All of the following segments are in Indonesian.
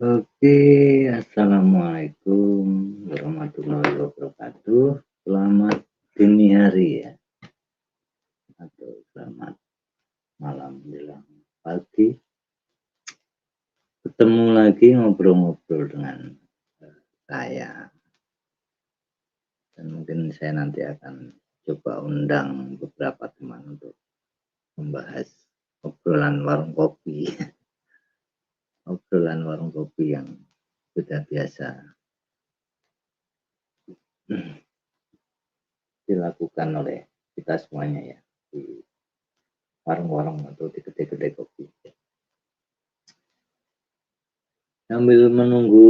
Oke, assalamualaikum warahmatullahi wabarakatuh. Selamat dini hari ya, atau selamat malam menjelang pagi. Ketemu lagi ngobrol-ngobrol dengan saya, dan mungkin saya nanti akan coba undang beberapa teman untuk membahas obrolan warung kopi, obrolan warung kopi yang sudah biasa dilakukan oleh kita semuanya ya di warung-warung atau di kedai-kedai kopi. Sambil menunggu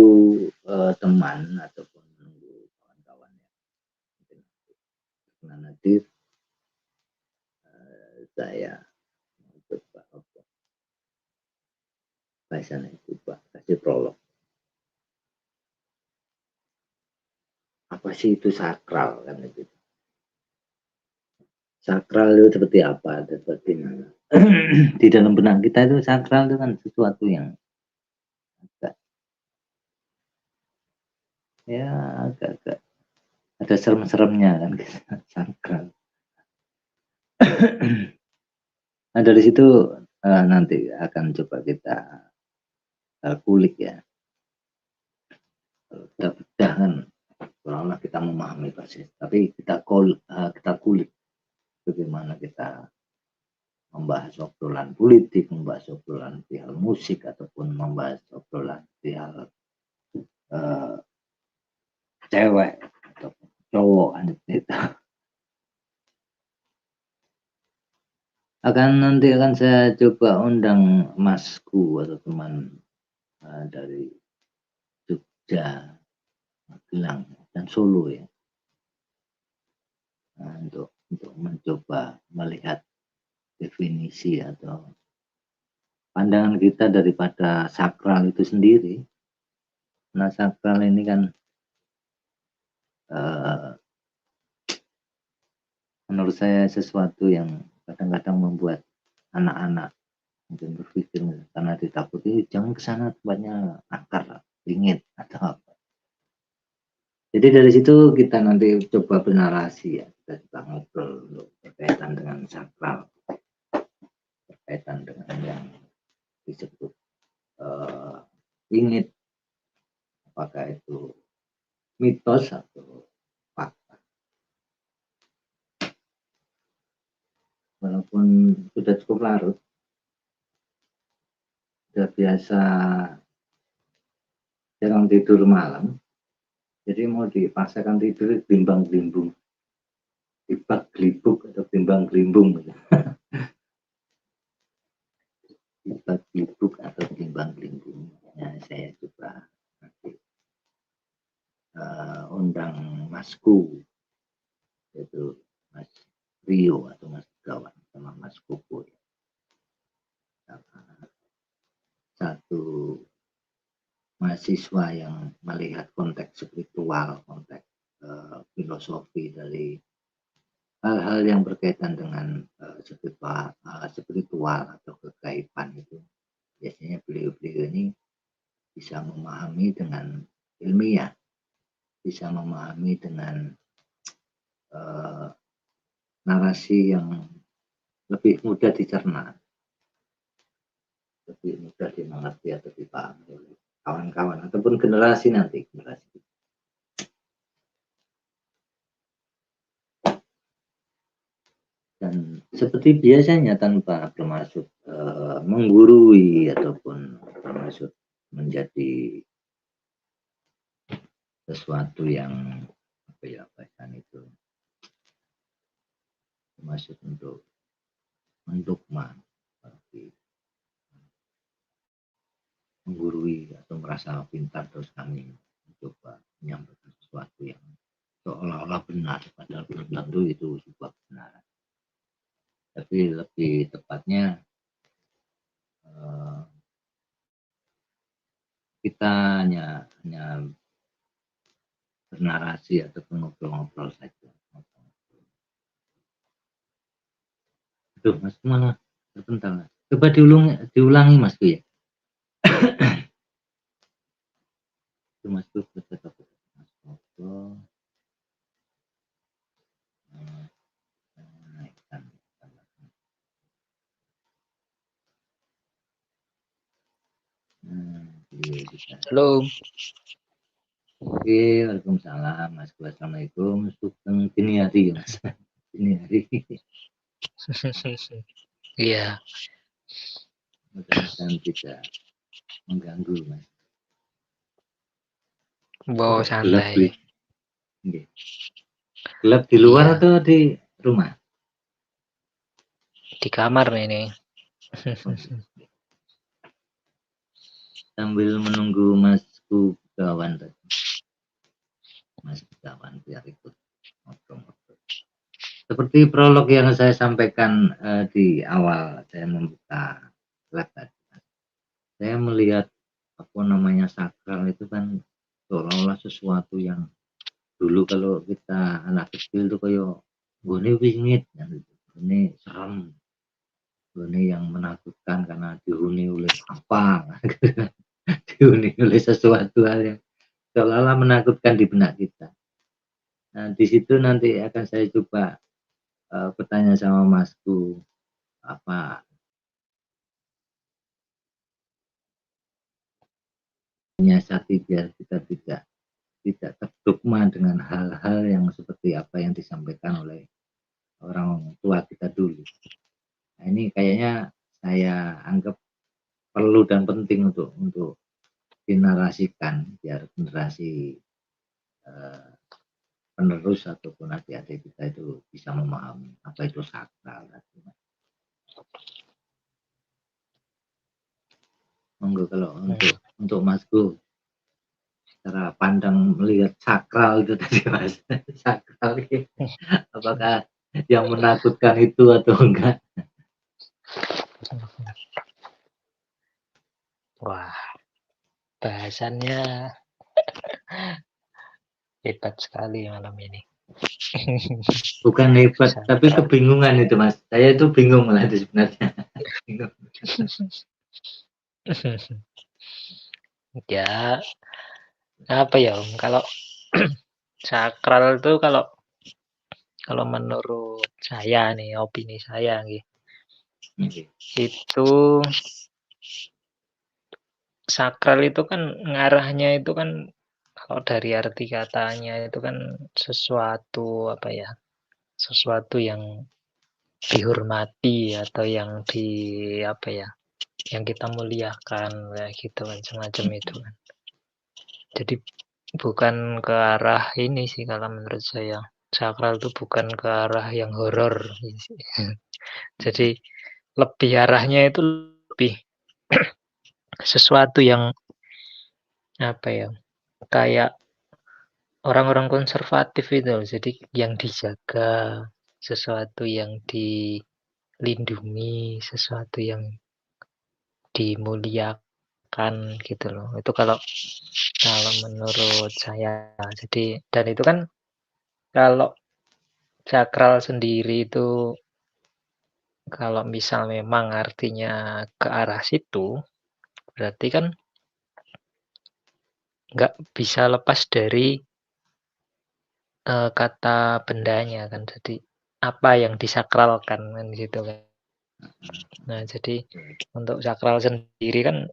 teman ataupun menunggu kawan-kawan yang mungkin berkenan hadir, saya mau coba bahasan itu Pak, kasih prolog. Apa sih itu sakral kan itu? Sakral itu seperti apa dan bagaimana? Di dalam benak kita itu sakral itu kan sesuatu yang agak ya agak-agak ada serem-seremnya kan gitu, sakral. Nah dari situ nanti akan coba kita kulik ya. Kalau kita bedah kan seolah-olah kita memahami persis, tapi kita kulik bagaimana kita membahas obrolan politik, membahas obrolan perihal musik ataupun membahas obrolan perihal eh, cewek atau cowok gitu. Nanti akan saya coba undang masku atau teman dari Jogja, Magelang dan Solo ya. Nah, untuk mencoba melihat definisi atau pandangan kita daripada sakral itu sendiri. Nah, sakral ini kan menurut saya sesuatu yang kadang-kadang membuat anak-anak mungkin berpikir karena ditakuti jangan ke sana tempatnya akar, dingin atau apa. Jadi dari situ kita nanti coba bernarasi ya, kita coba ngobrol untuk berkaitan dengan sakral, berkaitan dengan yang disebut ingit, apakah itu mitos atau fakta. Walaupun sudah cukup larut, sudah biasa jarang tidur malam, jadi mau dipaksakan tidur bimbang belimbung, dibak gelibuk atau bimbang belimbung gitu. Dibak gelibuk atau bimbang belimbung. Ya, saya coba nanti undang Masku, yaitu Mas Rio atau Mas Gawan sama Mas Koko ya. Satu mahasiswa yang melihat konteks spiritual, konteks filosofi dari hal-hal yang berkaitan dengan spiritual atau kegaiban itu. Biasanya beliau-beliau ini bisa memahami dengan ilmiah, bisa memahami dengan narasi yang lebih mudah dicerna, lebih mudah dimengerti atau dipahami oleh kawan-kawan ataupun generasi nanti, generasi. Dan seperti biasanya tanpa bermaksud menggurui ataupun bermaksud menjadi sesuatu yang apa ya bahkan itu termasuk untuk mendogma, menggurui atau merasa pintar terus kami mencoba menyampaikan sesuatu yang seolah-olah benar padahal belum tentu itu sebuah kebenaran, tapi lebih tepatnya kita hanya bernarasi atau ngobrol-ngobrol saja. Aduh, Mas mana? Sebentar, Mas. Coba diulangi Mas ya. Iya, bisa. Halo. Oke, waalaikumsalam, Mas. Assalamualaikum. Sugeng dini hari, Mas. Dini hari. Iya. Mudah-mudahan tidak mengganggu, Mas. Bawa Kok gelap santai. di, gelap di luar Iya. atau di rumah? Di kamar ini. Sambil menunggu Masku Begawan tadi. Mas Begawan biar ikut ngobrol-ngobrol. Seperti prolog yang saya sampaikan di awal saya membuka lab tadi. Saya melihat apa namanya sakral itu kan seolah-olah sesuatu yang dulu kalau kita anak kecil tuh kayak gone wingit ini serem, gone yang menakutkan karena dihuni oleh apa dihuni oleh sesuatu hal yang seolah-olah menakutkan di benak kita. Nah, di situ nanti akan saya coba bertanya sama Masku apa menyiasati biar kita tidak terdogma dengan hal-hal yang seperti apa yang disampaikan oleh orang tua kita dulu. Nah, ini kayaknya saya anggap perlu dan penting untuk dinarasikan biar generasi penerus ataupun adik-adik kita itu bisa memahami apa itu sakral. Monggo kalau untuk Masku cara pandang melihat sakral itu tadi Mas. Sakral ini apakah yang menakutkan itu atau enggak? Wah, bahasannya hebat sekali malam ini. Bukan hebat, tapi kebingungan itu Mas. Saya itu bingung lah itu sebenarnya. Bingung. Ya, apa ya Om? Kalau sakral itu kalau menurut saya nih, opini saya nih, itu sakral itu kan ngarahnya itu kan kalau dari arti katanya itu kan sesuatu apa ya? Sesuatu yang dihormati atau yang di apa ya? Yang kita muliakan kayak gitu kan semacam itu kan. Jadi bukan ke arah ini sih kalau menurut saya. Sakral itu bukan ke arah yang horor. Jadi lebih arahnya itu lebih sesuatu yang apa ya? Kayak orang-orang konservatif itu. Jadi yang dijaga, sesuatu yang dilindungi, sesuatu yang dimuliakan gitu loh. Itu kalau menurut saya. Jadi dan itu kan kalau sakral sendiri itu kalau misal memang artinya ke arah situ, berarti kan nggak bisa lepas dari kata bendanya kan. Jadi apa yang disakralkan kan gitu kan. Nah, jadi untuk sakral sendiri kan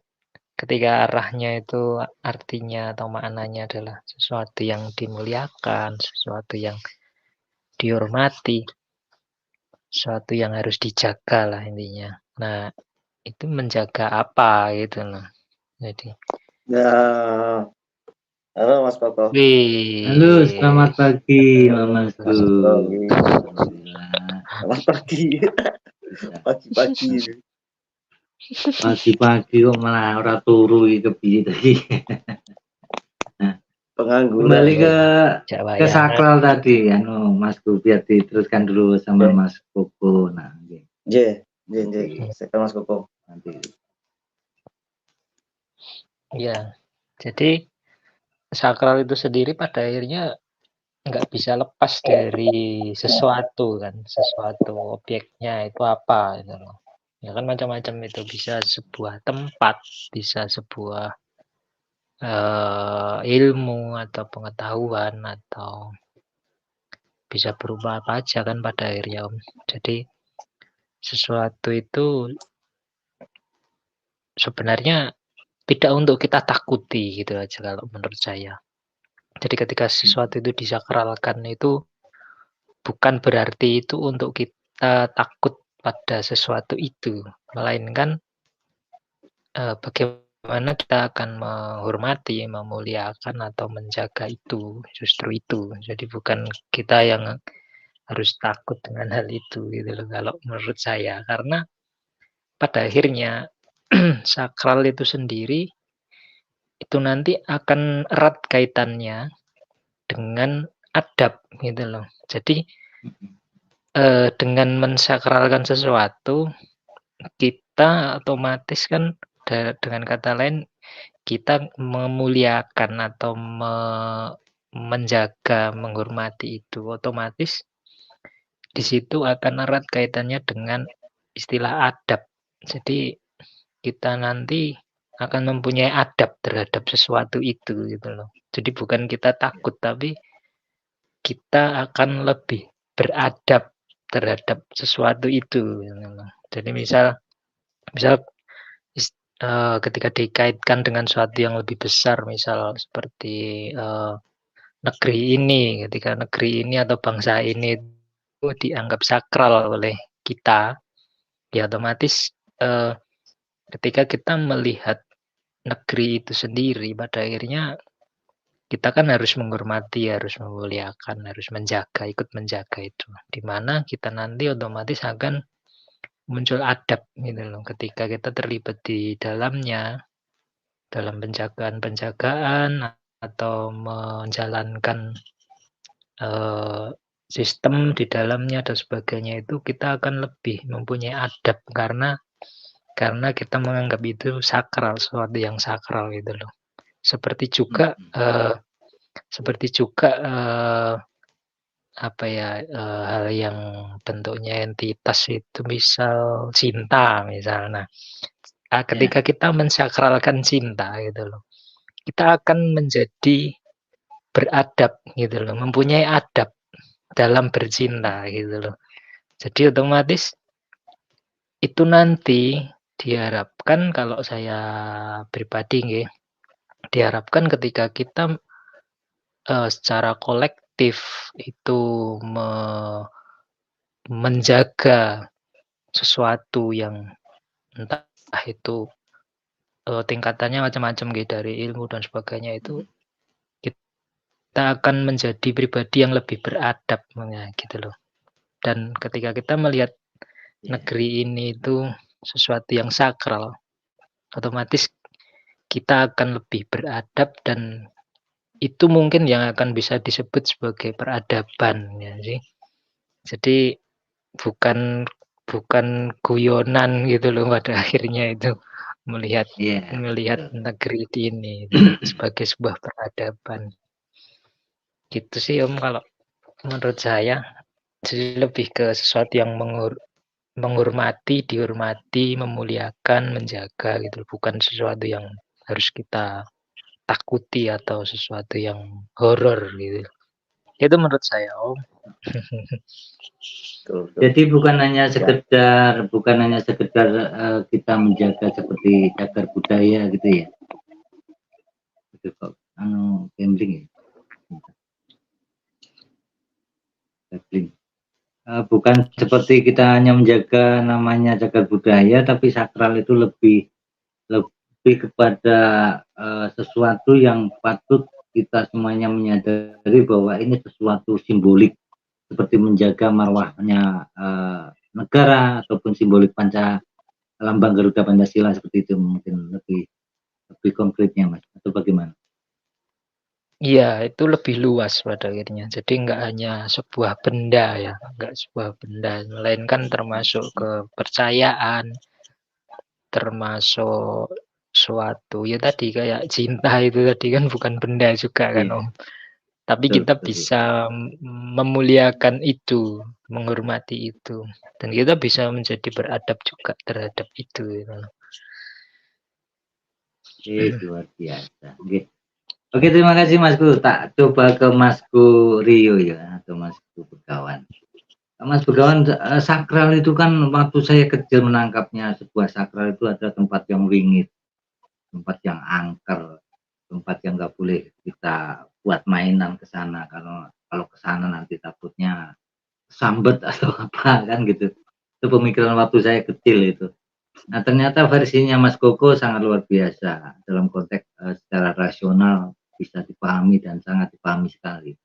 ketika arahnya itu artinya atau maknanya adalah sesuatu yang dimuliakan, sesuatu yang dihormati, sesuatu yang harus dijaga lah intinya. Nah, itu menjaga apa gitu loh. Jadi Ya, halo Mas Koko. Halo, selamat pagi Mamasku. Alhamdulillah. Selamat pagi. Pagi-pagi. Pagi-pagi kok malah ora turu iki kepiye tadi. Pengangguran. Kembali ke ya. sakral tadi, Masku biar diteruskan dulu sama Mas Koko. Nah, J. Saya Mas Koko. nanti. Ya, jadi sakral itu sendiri pada akhirnya nggak bisa lepas dari sesuatu kan, sesuatu objeknya itu apa gitu loh. Ya kan macam-macam itu bisa sebuah tempat, bisa sebuah ilmu atau pengetahuan atau bisa berupa apa aja kan pada akhirnya Om. Jadi sesuatu itu sebenarnya tidak untuk kita takuti gitu aja kalau menurut saya. Jadi ketika sesuatu itu disakralkan itu bukan berarti itu untuk kita takut pada sesuatu itu, melainkan bagaimana kita akan menghormati, memuliakan atau menjaga itu, justru itu. Jadi bukan kita yang harus takut dengan hal itu gitu loh kalau menurut saya. Karena pada akhirnya sakral itu sendiri itu nanti akan erat kaitannya dengan adab gitu loh. Jadi dengan mensakralkan sesuatu kita otomatis kan dengan kata lain kita memuliakan atau menjaga, menghormati itu, otomatis di situ akan erat kaitannya dengan istilah adab. Jadi kita nanti akan mempunyai adab terhadap sesuatu itu gitu loh. Jadi bukan kita takut tapi kita akan lebih beradab terhadap sesuatu itu gitu loh. Jadi misal ketika dikaitkan dengan sesuatu yang lebih besar, misal seperti negeri ini, ketika negeri ini atau bangsa ini itu dianggap sakral oleh kita, ya otomatis ketika kita melihat negeri itu sendiri, pada akhirnya kita kan harus menghormati, harus memuliakan, harus menjaga, ikut menjaga itu. Di mana kita nanti otomatis akan muncul adab gitu loh ketika kita terlibat di dalamnya, dalam penjagaan atau menjalankan sistem di dalamnya dan sebagainya, itu kita akan lebih mempunyai adab karena kita menganggap itu sakral, sesuatu yang sakral gitu loh. Seperti juga hal yang bentuknya entitas itu, misal cinta misalnya. Ketika kita mensakralkan cinta gitu loh, kita akan menjadi beradab gitu loh, mempunyai adab dalam bercinta gitu loh. Jadi otomatis itu nanti diharapkan, kalau saya pribadi nggih, diharapkan ketika kita secara kolektif itu menjaga sesuatu yang entah itu tingkatannya macam-macam gitu, dari ilmu dan sebagainya, itu kita akan menjadi pribadi yang lebih beradab gitu loh. Dan ketika kita melihat negeri ini itu sesuatu yang sakral, otomatis kita akan lebih beradab, dan itu mungkin yang akan bisa disebut sebagai peradaban ya sih. Jadi bukan guyonan gitu loh pada akhirnya itu melihat negeri ini sebagai sebuah peradaban. Gitu sih Om kalau menurut saya. Jadi lebih ke sesuatu yang menghormati, dihormati, memuliakan, menjaga gitu, bukan sesuatu yang harus kita takuti atau sesuatu yang horor gitu. Itu menurut saya Om. Jadi bukan hanya sekedar kita menjaga seperti cagar budaya gitu ya. Itu kok gambling ya. Bukan seperti kita hanya menjaga namanya cagar budaya, tapi sakral itu lebih kepada sesuatu yang patut kita semuanya menyadari bahwa ini sesuatu simbolik, seperti menjaga marwahnya negara ataupun simbolik lambang Garuda Pancasila, seperti itu mungkin lebih konkretnya Mas, atau bagaimana? Iya, itu lebih luas pada akhirnya. Jadi enggak hanya sebuah benda ya, enggak sebuah benda, melainkan termasuk kepercayaan, termasuk suatu ya tadi kayak cinta itu tadi kan bukan benda juga kan Om. Tapi kita bisa memuliakan itu, menghormati itu, dan kita bisa menjadi beradab juga terhadap itu. Luar biasa. Oke, terima kasih Masku. Tak coba ke Masku Rio ya, atau Masku Begawan. Mas Begawan, sakral itu kan waktu saya kecil menangkapnya, sebuah sakral itu ada tempat yang wingit. tempat yang angker, tempat yang nggak boleh kita buat mainan ke sana, karena kalau ke sana nanti takutnya sambet atau apa kan gitu. Itu pemikiran waktu saya kecil itu. Nah, ternyata versinya Mas Koko sangat luar biasa dalam konteks secara rasional bisa dipahami dan sangat dipahami sekali.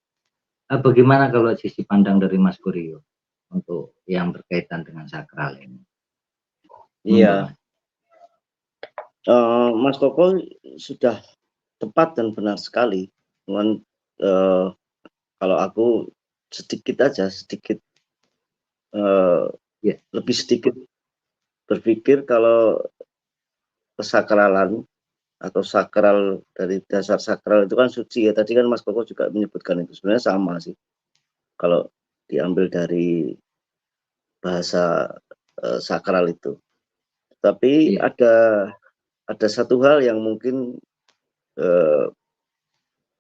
Bagaimana kalau sisi pandang dari Mas Kuryo untuk yang berkaitan dengan sakral ini? Iya, Mas Koko sudah tepat dan benar sekali. Cuman kalau aku sedikit lebih sedikit berpikir kalau kesakralan atau sakral, dari dasar sakral itu kan suci ya. Tadi kan Mas Koko juga menyebutkan itu, sebenarnya sama sih kalau diambil dari bahasa sakral itu. Tapi ada satu hal yang mungkin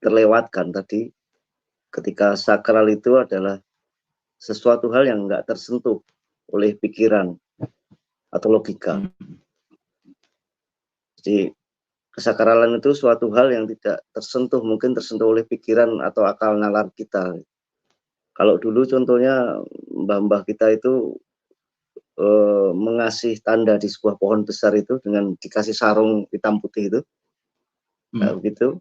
terlewatkan tadi, ketika sakral itu adalah sesuatu hal yang nggak tersentuh oleh pikiran atau logika. Jadi kesakralan itu suatu hal yang tidak tersentuh, mungkin tersentuh oleh pikiran atau akal nalar kita. Kalau dulu contohnya mbah-mbah kita itu mengasih tanda di sebuah pohon besar itu dengan dikasih sarung hitam putih itu, nah, begitu.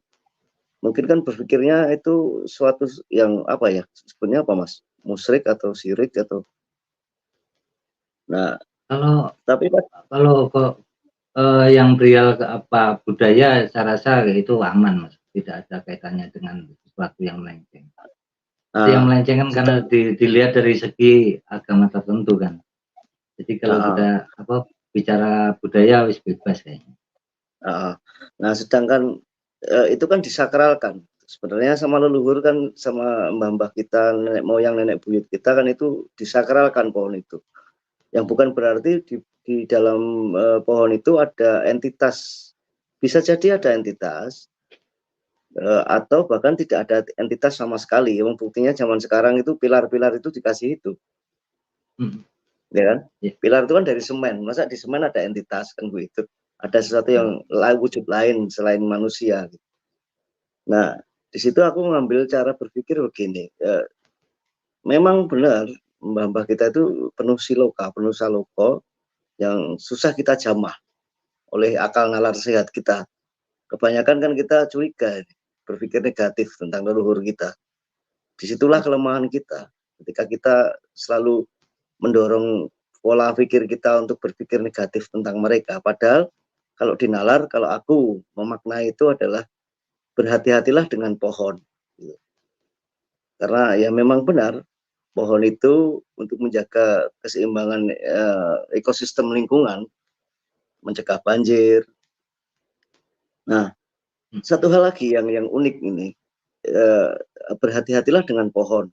Mungkin kan berpikirnya itu suatu yang apa ya, sebenarnya apa Mas? Musyrik atau syirik atau. Nah, tapi kalau yang perihal apa budaya, saya rasa itu aman Mas, tidak ada kaitannya dengan sesuatu yang melenceng. Yang melenceng kan karena dilihat dari segi agama tertentu kan. Jadi kalau kita bicara budaya wis bebas kayaknya. Nah, sedangkan itu kan disakralkan sebenarnya sama leluhur kan, sama mbah-mbah kita, nenek moyang, nenek buyut kita kan, itu disakralkan pohon itu. Yang bukan berarti di dalam pohon itu ada entitas. Bisa jadi ada entitas, atau bahkan tidak ada entitas sama sekali. Yang buktinya zaman sekarang itu pilar-pilar itu dikasih itu. Ya kan? Pilar itu kan dari semen, masa di semen ada entitas kan begitu? Ada sesuatu yang wujud lain selain manusia. Nah, di situ aku mengambil cara berpikir begini, memang benar mbah-mbah kita itu penuh siloka, penuh saloko yang susah kita jamah oleh akal nalar sehat kita. Kebanyakan kan kita curiga, berpikir negatif tentang leluhur kita. Disitulah kelemahan kita, ketika kita selalu mendorong pola pikir kita untuk berpikir negatif tentang mereka. Padahal kalau dinalar, kalau aku memaknai itu adalah berhati-hatilah dengan pohon. Karena ya memang benar, pohon itu untuk menjaga keseimbangan ekosistem lingkungan, mencegah banjir. Nah, satu hal lagi yang unik ini, berhati-hatilah dengan pohon.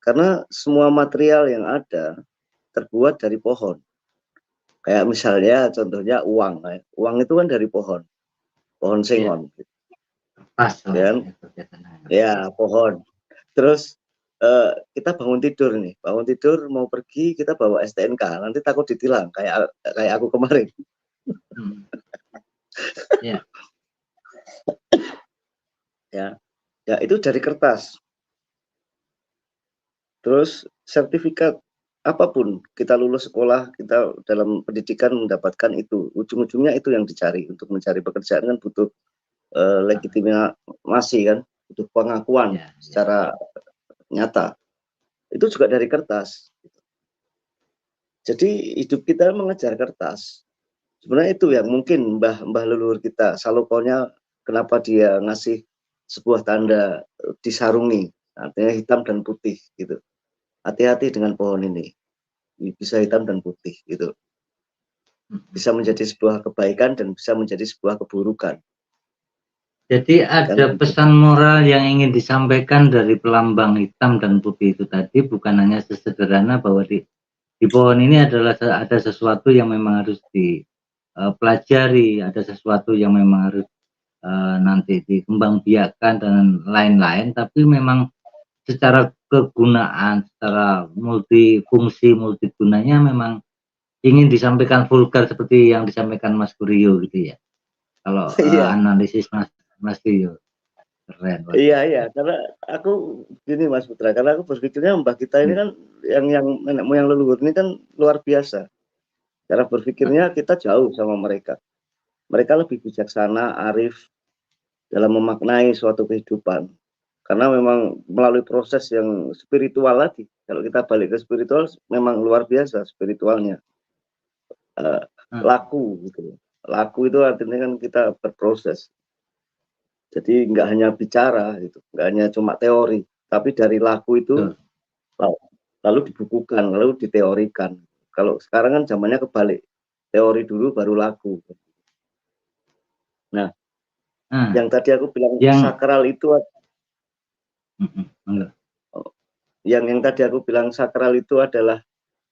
Karena semua material yang ada terbuat dari pohon. Kayak misalnya contohnya uang. Uang itu kan dari pohon sengon. Ya, pohon. Terus kita bangun tidur nih, mau pergi, kita bawa STNK, nanti takut ditilang kayak aku kemarin. Ya itu dari kertas. Terus sertifikat apapun, kita lulus sekolah, kita dalam pendidikan mendapatkan itu, ujung-ujungnya itu yang dicari. Untuk mencari pekerjaan kan butuh legitimasi kan, butuh pengakuan secara nyata. Itu juga dari kertas. Jadi hidup kita mengejar kertas. Sebenarnya itu yang mungkin mbah leluhur kita, salokonya kenapa dia ngasih sebuah tanda disarungi, artinya hitam dan putih gitu. Hati-hati dengan pohon ini, bisa hitam dan putih gitu. Bisa menjadi sebuah kebaikan dan bisa menjadi sebuah keburukan. Jadi ada pesan moral yang ingin disampaikan dari pelambang hitam dan putih itu tadi, bukan hanya sesederhana bahwa di pohon ini adalah ada sesuatu yang memang harus dipelajari, ada sesuatu yang memang harus nanti dikembangbiakkan dan lain-lain, tapi memang secara kegunaan, secara multifungsi, multigunanya memang ingin disampaikan vulgar seperti yang disampaikan Mas Kuryo gitu ya. kalau Iya. analisis Mas Tio keren. Iya, karena aku gini Mas Putra, karena aku berpikirnya mbah kita ini kan yang nenek moyang leluhur ini kan luar biasa. Cara berpikirnya kita jauh sama mereka. Mereka lebih bijaksana, arif dalam memaknai suatu kehidupan. Karena memang melalui proses yang spiritual lagi. Kalau kita balik ke spiritual, memang luar biasa spiritualnya. Laku gitu. Laku itu artinya kan kita berproses. Jadi nggak hanya bicara gitu, nggak hanya cuma teori, tapi dari laku itu lalu dibukukan, lalu diteorikan. Kalau sekarang kan zamannya kebalik, teori dulu baru laku. Nah, yang tadi aku bilang sakral itu, yang tadi aku bilang sakral itu adalah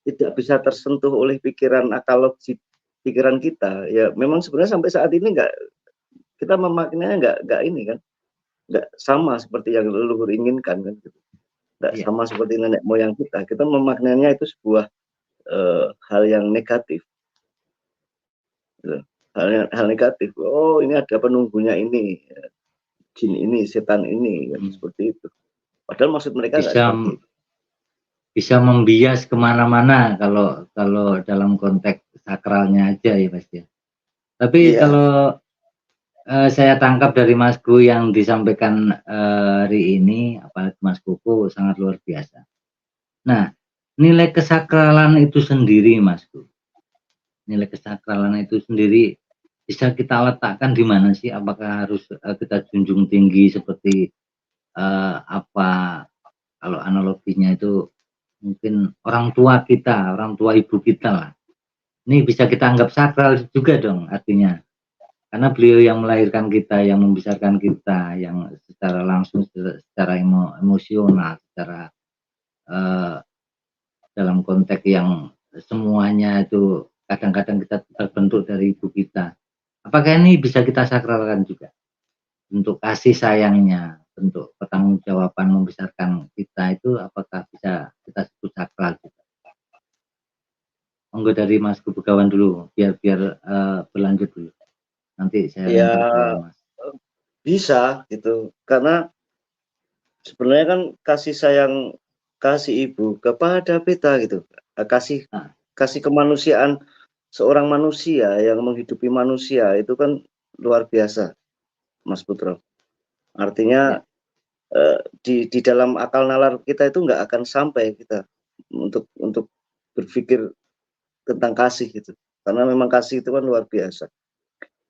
tidak bisa tersentuh oleh pikiran akal logik pikiran kita. Ya memang sebenarnya sampai saat ini kita memaknainya nggak ini kan, nggak sama seperti yang leluhur inginkan kan gitu. Nggak sama seperti nenek moyang kita memaknainya itu sebuah hal yang negatif gitu. hal negatif. Oh, ini ada penunggunya ini, jin ini, setan ini kan, seperti itu, padahal maksud mereka nggak seperti itu. Bisa membias kemana-mana kalau dalam konteks sakralnya aja ya Mas ya. Tapi kalau saya tangkap dari Mas Gu yang disampaikan hari ini, apalagi Mas Koko, sangat luar biasa. Nah, nilai kesakralan itu sendiri, Mas Gu, nilai kesakralan itu sendiri bisa kita letakkan di mana sih? Apakah harus kita junjung tinggi seperti apa? Kalau analoginya itu mungkin orang tua kita, orang tua ibu kita lah. Ini bisa kita anggap sakral juga dong artinya. Karena beliau yang melahirkan kita, yang membesarkan kita, yang secara langsung, secara emosional, secara dalam konteks yang semuanya itu kadang-kadang kita terbentuk dari ibu kita. Apakah ini bisa kita sakralkan juga? Bentuk kasih sayangnya, bentuk pertanggungjawaban membesarkan kita itu apakah bisa kita sebut sakral juga? Monggo dari Mas Begawan dulu, biar berlanjut dulu. Nanti saya Mas. Bisa gitu, karena sebenarnya kan kasih sayang, kasih ibu kepada kita gitu, kasih kemanusiaan seorang manusia yang menghidupi manusia itu kan luar biasa, Mas Putra. Artinya di dalam akal nalar kita itu nggak akan sampai kita untuk berpikir tentang kasih gitu, karena memang kasih itu kan luar biasa.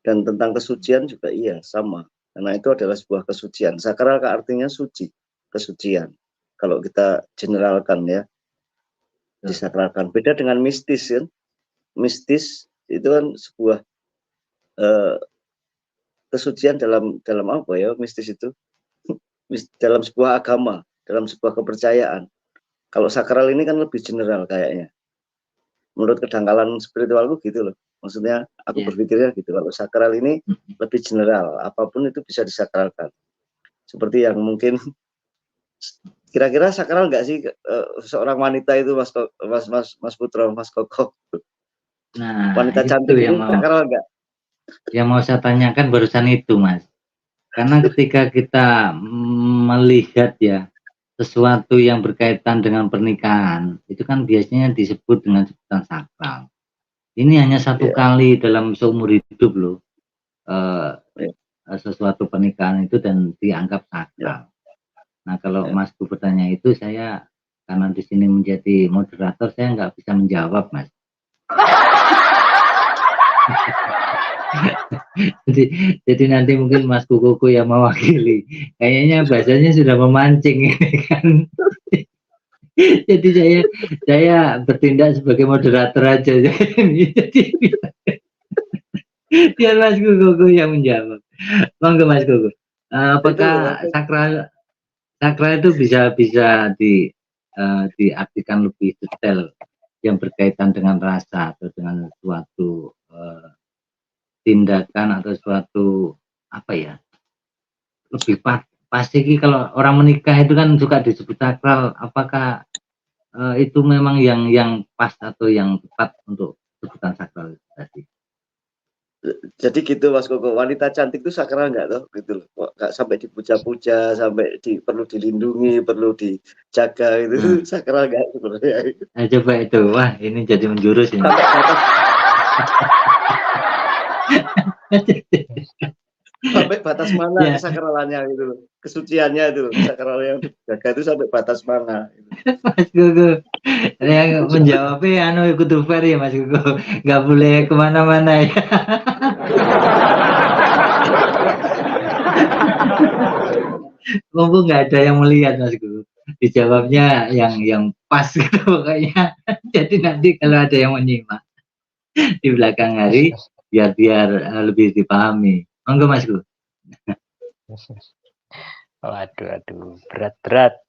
Dan tentang kesucian juga iya, sama. Karena itu adalah sebuah kesucian. Sakral artinya suci, kesucian. Kalau kita generalkan ya, disakralkan. Beda dengan mistis kan. Mistis itu kan sebuah kesucian dalam apa ya, mistis itu? Dalam sebuah agama, dalam sebuah kepercayaan. Kalau sakral ini kan lebih general kayaknya. Menurut kedangkalan spiritualku gitu loh. Maksudnya aku berpikirnya gitu, kalau sakral ini lebih general, apapun itu bisa disakralkan. Seperti yang mungkin kira-kira sakral nggak sih seorang wanita itu Mas Putra, Mas Koko? Nah, wanita itu cantik yang itu sakral nggak? Yang mau saya tanyakan barusan itu, Mas. Karena ketika kita melihat ya sesuatu yang berkaitan dengan pernikahan, itu kan biasanya disebut dengan sebutan sakral. Ini hanya satu kali dalam seumur hidup loh, sesuatu pernikahan itu dan dianggap sakral. Nah kalau Mas Bu bertanya itu, saya karena di sini menjadi moderator, saya nggak bisa menjawab, Mas. jadi nanti mungkin Mas Kukuku yang mewakili. Kayaknya bahasanya sudah memancing kan. Jadi saya bertindak sebagai moderator aja. Jadi biar Mas Kukuku yang menjawab. Monggo Mas Kuku. Apakah sakral itu bisa diartikan lebih detail yang berkaitan dengan rasa atau dengan suatu tindakan atau suatu apa ya, lebih pasti kalau orang menikah itu kan suka disebut sakral. Apakah itu memang yang pas atau yang tepat untuk sebutan sakral tadi? Jadi gitu Mas Koko, wanita cantik itu sakral nggak toh? Gitu loh. Kok nggak sampai dipuja-puja, sampai perlu dilindungi, perlu dijaga itu Nah, sakral nggak sebenarnya? coba itu. Wah, ini jadi menjurus ini. Sampai batas sampai batas mana Ya, kesakralannya gitu loh. Kesuciannya itu loh, sakral yang dijaga itu sampai batas mana? Gitu. Mas Gugu. Yang menjawabnya anu ikut fair ya Mas Gugu. Nggak boleh kemana-mana ya. Mumpung nggak ada yang melihat Mas Gugu. Dijawabnya yang pas gitu pokoknya. Jadi nanti kalau ada yang menyimak di belakang hari biar lebih dipahami. Monggo Mas Gugu. Waduh, aduh, berat-berat.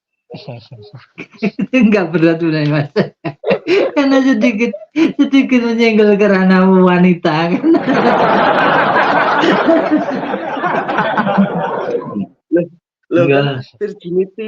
Enggak berat sebenarnya Mas. Karena sedikit menyenggol kerana wanita kan. Loh kan Enggak.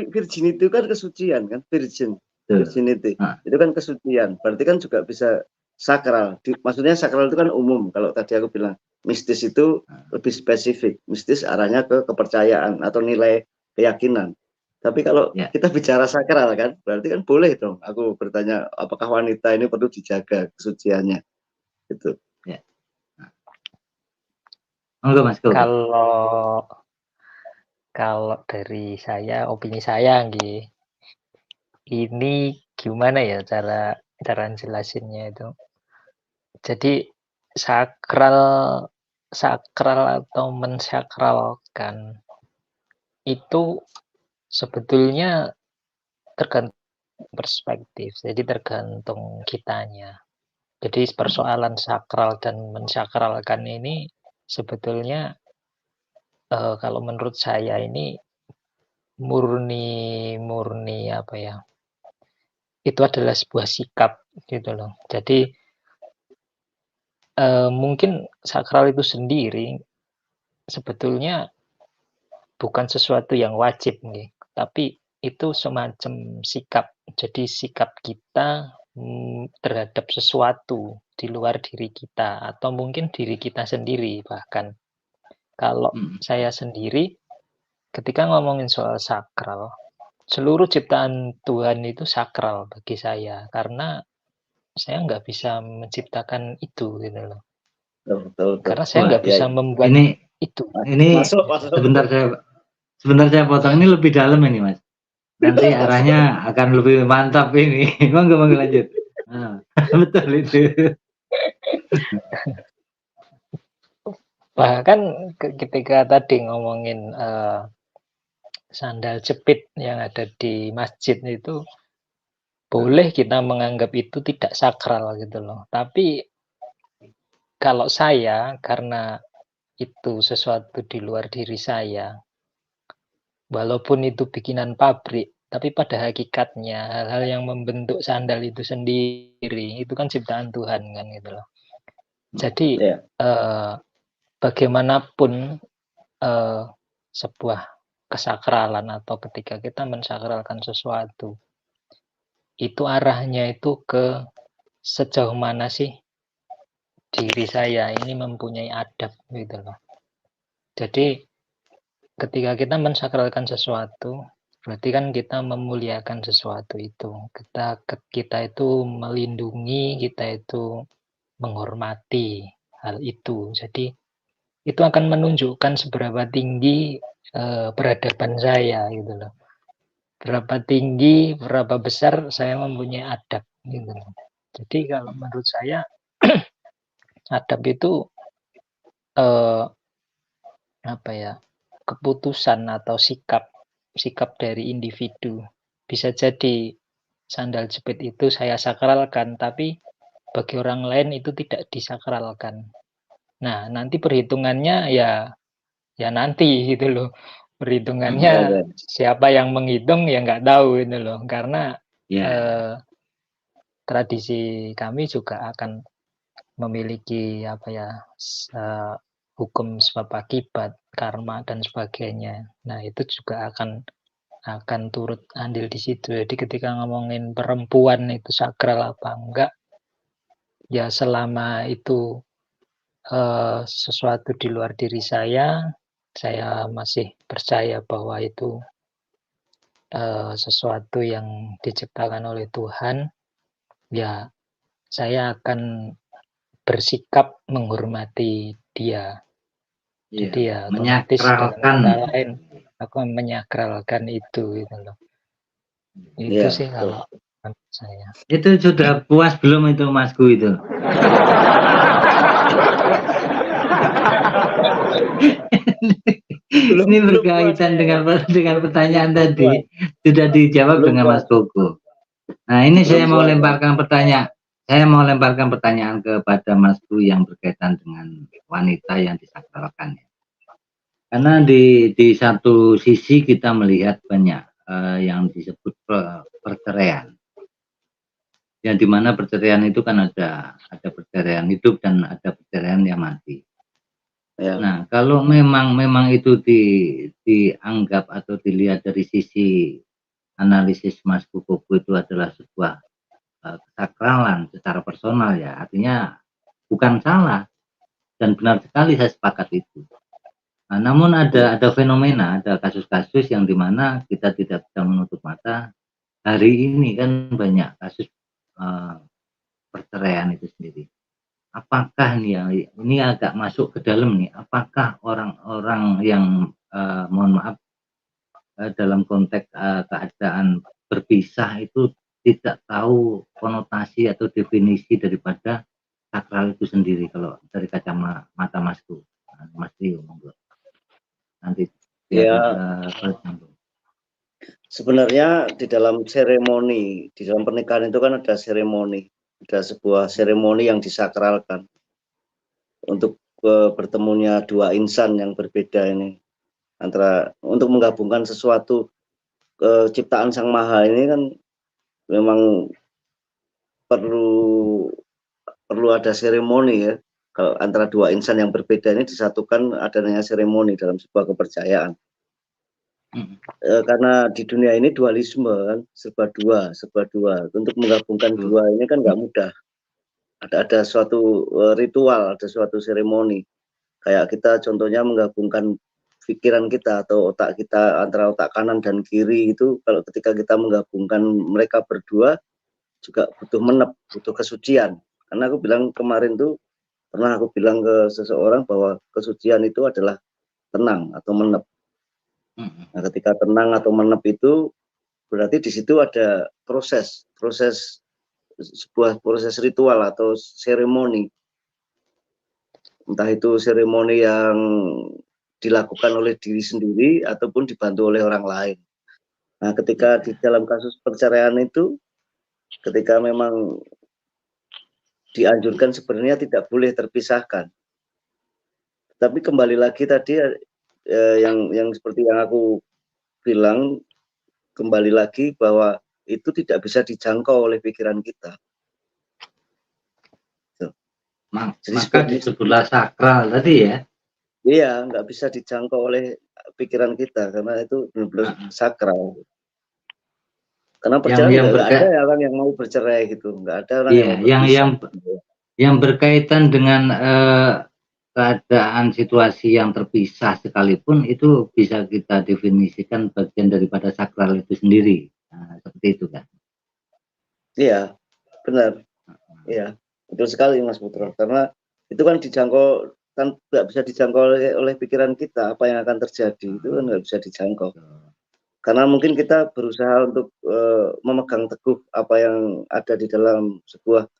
virginity kan kesucian kan, virginity. Nah, Itu kan kesucian. Berarti kan juga bisa sakral. Maksudnya sakral itu kan umum. Kalau tadi aku bilang mistis itu lebih spesifik. Mistis arahnya ke kepercayaan atau nilai keyakinan. Tapi kalau ya. kita bicara sakral kan, berarti kan boleh dong. Aku bertanya, apakah wanita ini perlu dijaga kesuciannya? Gitu. Ya. Monggo Mas Gugu. Kalau dari saya, opini saya, nggih, ini gimana ya cara jelasinnya itu. Jadi sakral atau mensakralkan itu sebetulnya tergantung perspektif. Jadi tergantung kitanya. Jadi persoalan sakral dan mensakralkan ini sebetulnya kalau menurut saya ini murni apa ya? Itu adalah sebuah sikap gitu loh. Jadi mungkin sakral itu sendiri sebetulnya bukan sesuatu yang wajib nih, tapi itu semacam sikap. Jadi sikap kita terhadap sesuatu di luar diri kita atau mungkin diri kita sendiri bahkan. Kalau saya sendiri ketika ngomongin soal sakral, seluruh ciptaan Tuhan itu sakral bagi saya karena saya nggak bisa menciptakan itu gitu loh. Betul. Karena saya Wah, nggak bisa ya, membuat itu. ini Masuk. sebentar saya potong, ini lebih dalam ini Mas. Nanti arahnya akan lebih mantap ini. Monggo lanjut. Nah, betul itu. Bahkan ketika tadi ngomongin sandal jepit yang ada di masjid itu boleh kita menganggap itu tidak sakral gitu loh. Tapi kalau saya karena itu sesuatu di luar diri saya, walaupun itu bikinan pabrik, tapi pada hakikatnya hal-hal yang membentuk sandal itu sendiri itu kan ciptaan Tuhan kan gitu loh. Jadi bagaimanapun sebuah kesakralan atau ketika kita mensakralkan sesuatu, itu arahnya itu ke sejauh mana sih diri saya ini mempunyai adab gitu loh. Jadi ketika kita mensakralkan sesuatu, berarti kan kita memuliakan sesuatu itu. Kita itu melindungi, kita itu menghormati hal itu. Jadi itu akan menunjukkan seberapa tinggi peradaban saya gitu loh. Berapa tinggi, berapa besar saya mempunyai adab gitu loh. Jadi kalau menurut saya adab itu apa ya? Keputusan atau sikap dari individu. Bisa jadi sandal jepit itu saya sakralkan, tapi bagi orang lain itu tidak disakralkan. Nah, nanti perhitungannya ya nanti gitu loh. Perhitungannya siapa yang menghitung ya nggak tahu gitu loh. Karena tradisi kami juga akan memiliki apa ya hukum sebab akibat, karma dan sebagainya. Nah, itu juga akan turut andil di situ. Jadi ketika ngomongin perempuan itu sakral apa enggak, ya selama itu sesuatu di luar diri saya masih percaya bahwa itu sesuatu yang diciptakan oleh Tuhan, ya saya akan bersikap menghormati dia. Iya, Jadi ya otomatis dalam menyakralkan. kata lain aku menyakralkan itu gitu loh. Itu Iya, sih betul. kalau menurut saya. Itu sudah puas belum itu Masku itu? Ini Belum puas berkaitan saya. dengan pertanyaan Belum tadi, puas. sudah dijawab Belum dengan puas. Mas Koko. Nah, ini Belum saya mau puas. lemparkan pertanyaan. Saya mau lemparkan pertanyaan kepada Masku yang berkaitan dengan wanita yang disakralkan. Karena di satu sisi kita melihat banyak yang disebut perceraian. Yang dimana perceraian itu kan ada perceraian hidup dan ada perceraian yang mati. Ya. Nah, kalau memang itu dianggap atau dilihat dari sisi analisis Mas Koko itu adalah sebuah kesakralan secara personal, ya, artinya bukan salah dan benar sekali, saya sepakat itu. Nah, namun ada fenomena, ada kasus-kasus yang dimana kita tidak bisa menutup mata. Hari ini kan banyak kasus perceraian itu sendiri. Apakah nih ya, ini agak masuk ke dalam nih, apakah orang-orang yang mohon maaf dalam konteks keadaan berpisah itu tidak tahu konotasi atau definisi daripada sakral itu sendiri, kalau dari kacamata Masku, Mas Rio, monggo. Nanti biar Ya, bersambung. sebenarnya di dalam seremoni, di dalam pernikahan itu kan ada seremoni, ada sebuah seremoni yang disakralkan untuk bertemunya dua insan yang berbeda ini, antara untuk menggabungkan sesuatu ciptaan Sang Maha ini kan memang perlu ada seremoni, ya. Kalau antara dua insan yang berbeda ini disatukan, adanya seremoni dalam sebuah kepercayaan. Karena di dunia ini dualisme kan, serba dua. Untuk menggabungkan dua ini kan nggak mudah. Ada suatu ritual, ada suatu seremoni. Kayak kita contohnya menggabungkan pikiran kita atau otak kita antara otak kanan dan kiri itu, kalau ketika kita menggabungkan mereka berdua juga butuh menep, butuh kesucian. Karena aku bilang kemarin tuh, pernah aku bilang ke seseorang bahwa kesucian itu adalah tenang atau menep. Nah, ketika tenang atau menep itu berarti di situ ada sebuah proses ritual atau seremoni. Entah itu seremoni yang dilakukan oleh diri sendiri ataupun dibantu oleh orang lain. Nah, ketika di dalam kasus perceraian itu, ketika memang dianjurkan sebenarnya tidak boleh terpisahkan. Tapi kembali lagi tadi yang seperti yang aku bilang, kembali lagi bahwa itu tidak bisa dijangkau oleh pikiran kita. Maka disebutlah sakral tadi, ya. Iya, nggak bisa dijangkau oleh pikiran kita karena itu benar-benar sakral. Karena perceraian nggak ada ya orang yang mau bercerai gitu, nggak ada orang yang mau berpisah. Yang berkaitan dengan keadaan situasi yang terpisah sekalipun itu bisa kita definisikan bagian daripada sakral itu sendiri. Nah, seperti itu kan? Iya, benar. Iya, betul sekali Mas Putra. Karena itu kan dijangkau, kan nggak bisa dijangkau oleh pikiran kita, apa yang akan terjadi itu kan nggak bisa dijangkau. Karena mungkin kita berusaha untuk memegang teguh apa yang ada di dalam sebuah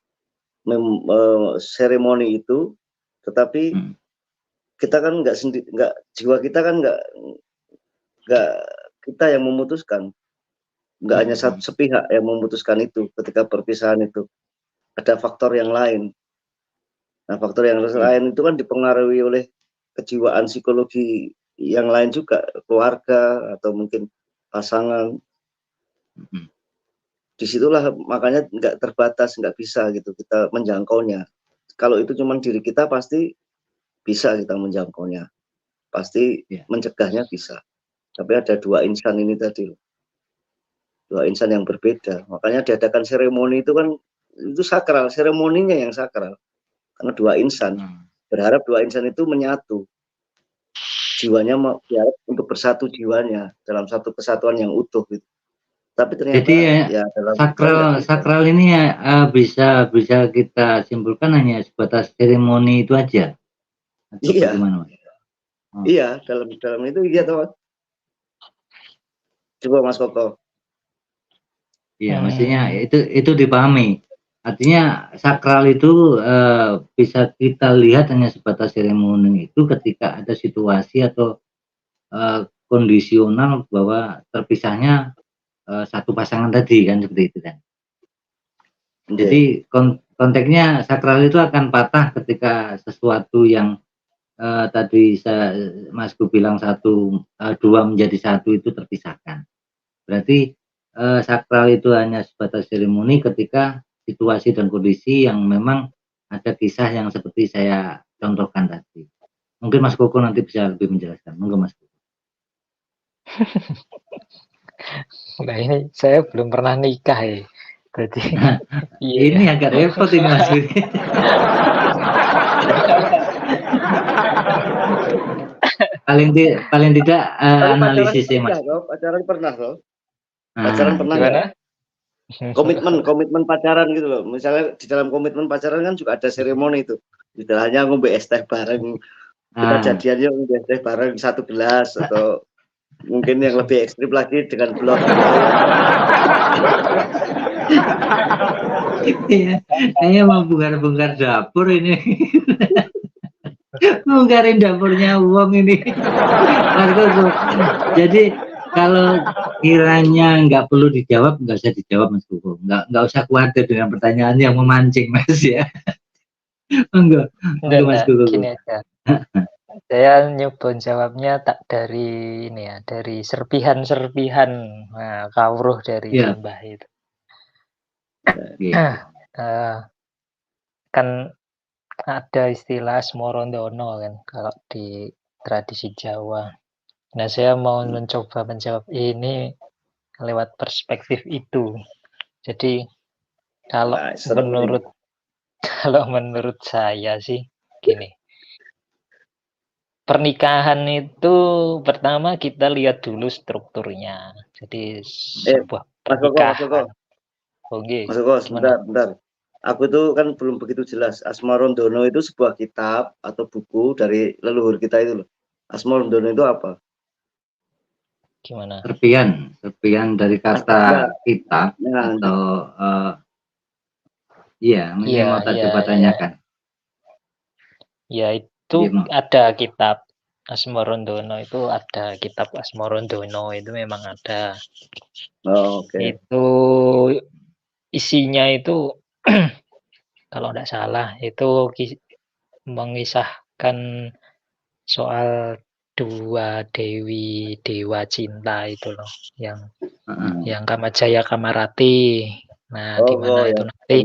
seremoni itu, tetapi kita kan nggak jiwa kita kan nggak kita yang memutuskan, nggak hanya satu sepihak yang memutuskan itu. Ketika perpisahan itu ada faktor yang lain. Nah, faktor yang lain itu kan dipengaruhi oleh kejiwaan psikologi yang lain juga, keluarga atau mungkin pasangan. Disitulah makanya nggak terbatas, nggak bisa gitu kita menjangkaunya. Kalau itu cuma diri kita pasti bisa kita menjangkaunya, pasti mencegahnya bisa. Tapi ada dua insan ini tadi, dua insan yang berbeda. Makanya diadakan seremoni itu kan itu sakral, seremoninya yang sakral karena dua insan. berharap dua insan itu menyatu. Jiwanya diharap untuk bersatu jiwanya dalam satu kesatuan yang utuh gitu. Tapi ternyata Jadi ya dalam sakral ini bisa kita simpulkan hanya sebatas seremoni itu aja. Atau iya. bagaimana, Mas? Iya, dalam itu iya toh. Coba Mas Koko. Iya, maksudnya itu dipahami. Artinya sakral itu bisa kita lihat hanya sebatas seremoni itu ketika ada situasi atau kondisional bahwa terpisahnya satu pasangan tadi kan, seperti itu kan. Jadi konteksnya sakral itu akan patah ketika sesuatu yang tadi Mas Gu bilang dua menjadi satu itu terpisahkan. Berarti sakral itu hanya sebatas seremoni ketika situasi dan kondisi yang memang ada kisah yang seperti saya contohkan tadi. Mungkin Mas Koko nanti bisa lebih menjelaskan. Monggo Mas Koko. Nah ini saya belum pernah nikah ya. Jadi ini agak repot ini Mas Gu. paling tidak analisisnya Mas. Pacaran pernah loh. Pacaran pernah gimana? Komitmen pacaran gitu loh. Misalnya di dalam komitmen pacaran kan juga ada seremoni itu. Istilahnya ngombe es teh bareng. Kita jadiannya ngombe es teh bareng 1 gelas atau mungkin yang lebih ekstrim lagi dengan blok. Kayaknya mau bongkar dapur ini. Bongkarin dapurnya uang ini. Jadi kalau kiranya nggak perlu dijawab, nggak usah dijawab Mas Koko. Nggak usah khawatir dengan pertanyaan yang memancing Mas ya. Enggak Mas Koko. Gini aja. Saya nyoba jawabnya tak dari ini ya, dari serpihan-serpihan kawruh dari simbah itu. Kan ada istilah Asmorondono kan kalau di tradisi Jawa. Nah, saya mau mencoba menjawab ini lewat perspektif itu. Jadi kalau menurut saya sih gini. Pernikahan itu pertama kita lihat dulu strukturnya. Jadi sebuah pernikahan. Mas Koko, sebentar. Aku tuh kan belum begitu jelas. Asmorondono itu sebuah kitab atau buku dari leluhur kita itu loh. Asmorondono itu apa? Gimana? Serpian dari kata kitab atau ini mau coba tanyakan. Ya itu ada kitab Asmorondono itu ada kitab Asmorondono itu memang ada. Itu isinya itu kalau tidak salah itu mengisahkan soal dua dewa cinta itu loh yang Kamajaya Kamarati. Nah, di mana itu nanti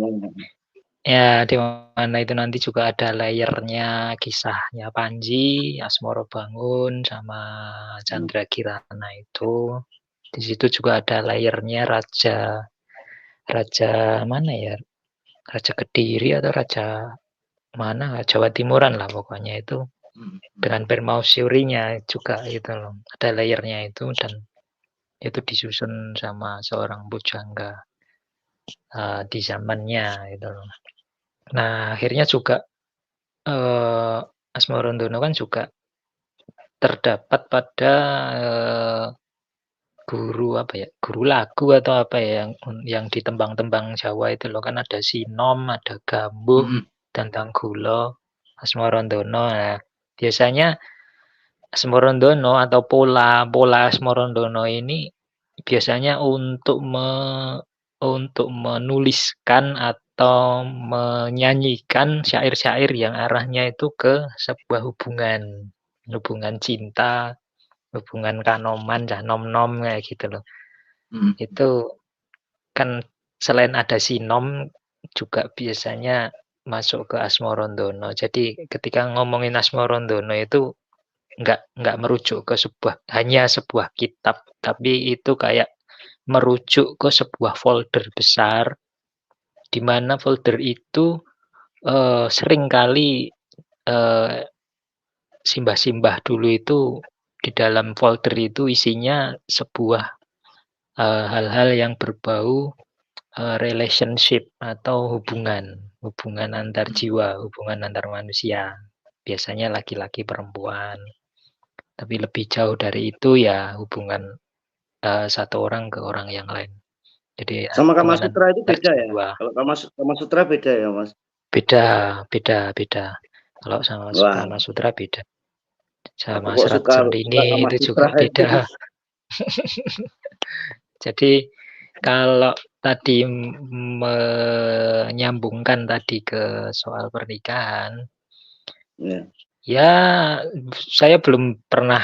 di mana itu nanti juga ada layernya kisahnya Panji, Asmoro Bangun sama Chandra Kirana itu. Di situ juga ada layernya raja mana ya? Raja Kediri atau raja mana? Jawa Timuran lah pokoknya itu. Dengan permausurinya juga itu loh. Ada layernya itu dan itu disusun sama seorang pujangga di zamannya itu loh. Nah, akhirnya juga Asmorondono kan juga terdapat pada guru lagu atau apa ya yang di tembang-tembang Jawa itu loh, kan ada Sinom, ada Gambuh, dan Tanggulo, Asmorondono. Nah, biasanya Asmorondono atau pola Asmorondono ini biasanya untuk menuliskan atau menyanyikan syair-syair yang arahnya itu ke sebuah hubungan cinta, hubungan kanoman, cah nom-nom kayak gitu loh. Itu kan selain ada sinom juga biasanya masuk ke Asmorondono. Jadi ketika ngomongin Asmorondono itu nggak merujuk ke hanya sebuah kitab, tapi itu kayak merujuk ke sebuah folder besar, di mana folder itu seringkali eee, simbah-simbah dulu itu di dalam folder itu isinya sebuah, hal-hal yang berbau, relationship atau hubungan antar jiwa, hubungan antar manusia. Biasanya laki-laki perempuan, tapi lebih jauh dari itu ya hubungan, satu orang ke orang yang lain. Jadi Sama Kama hubungan Sutra itu antar beda ya? jiwa. Kalau Kama Sutra beda ya, Mas? Beda beda. Kalau sama Wah, Kama Sutra beda. aku Sama kok Serat suka Centini Kama itu Sutra juga itu. beda. Jadi kalau tadi menyambungkan tadi ke soal pernikahan, Ya, ya saya belum pernah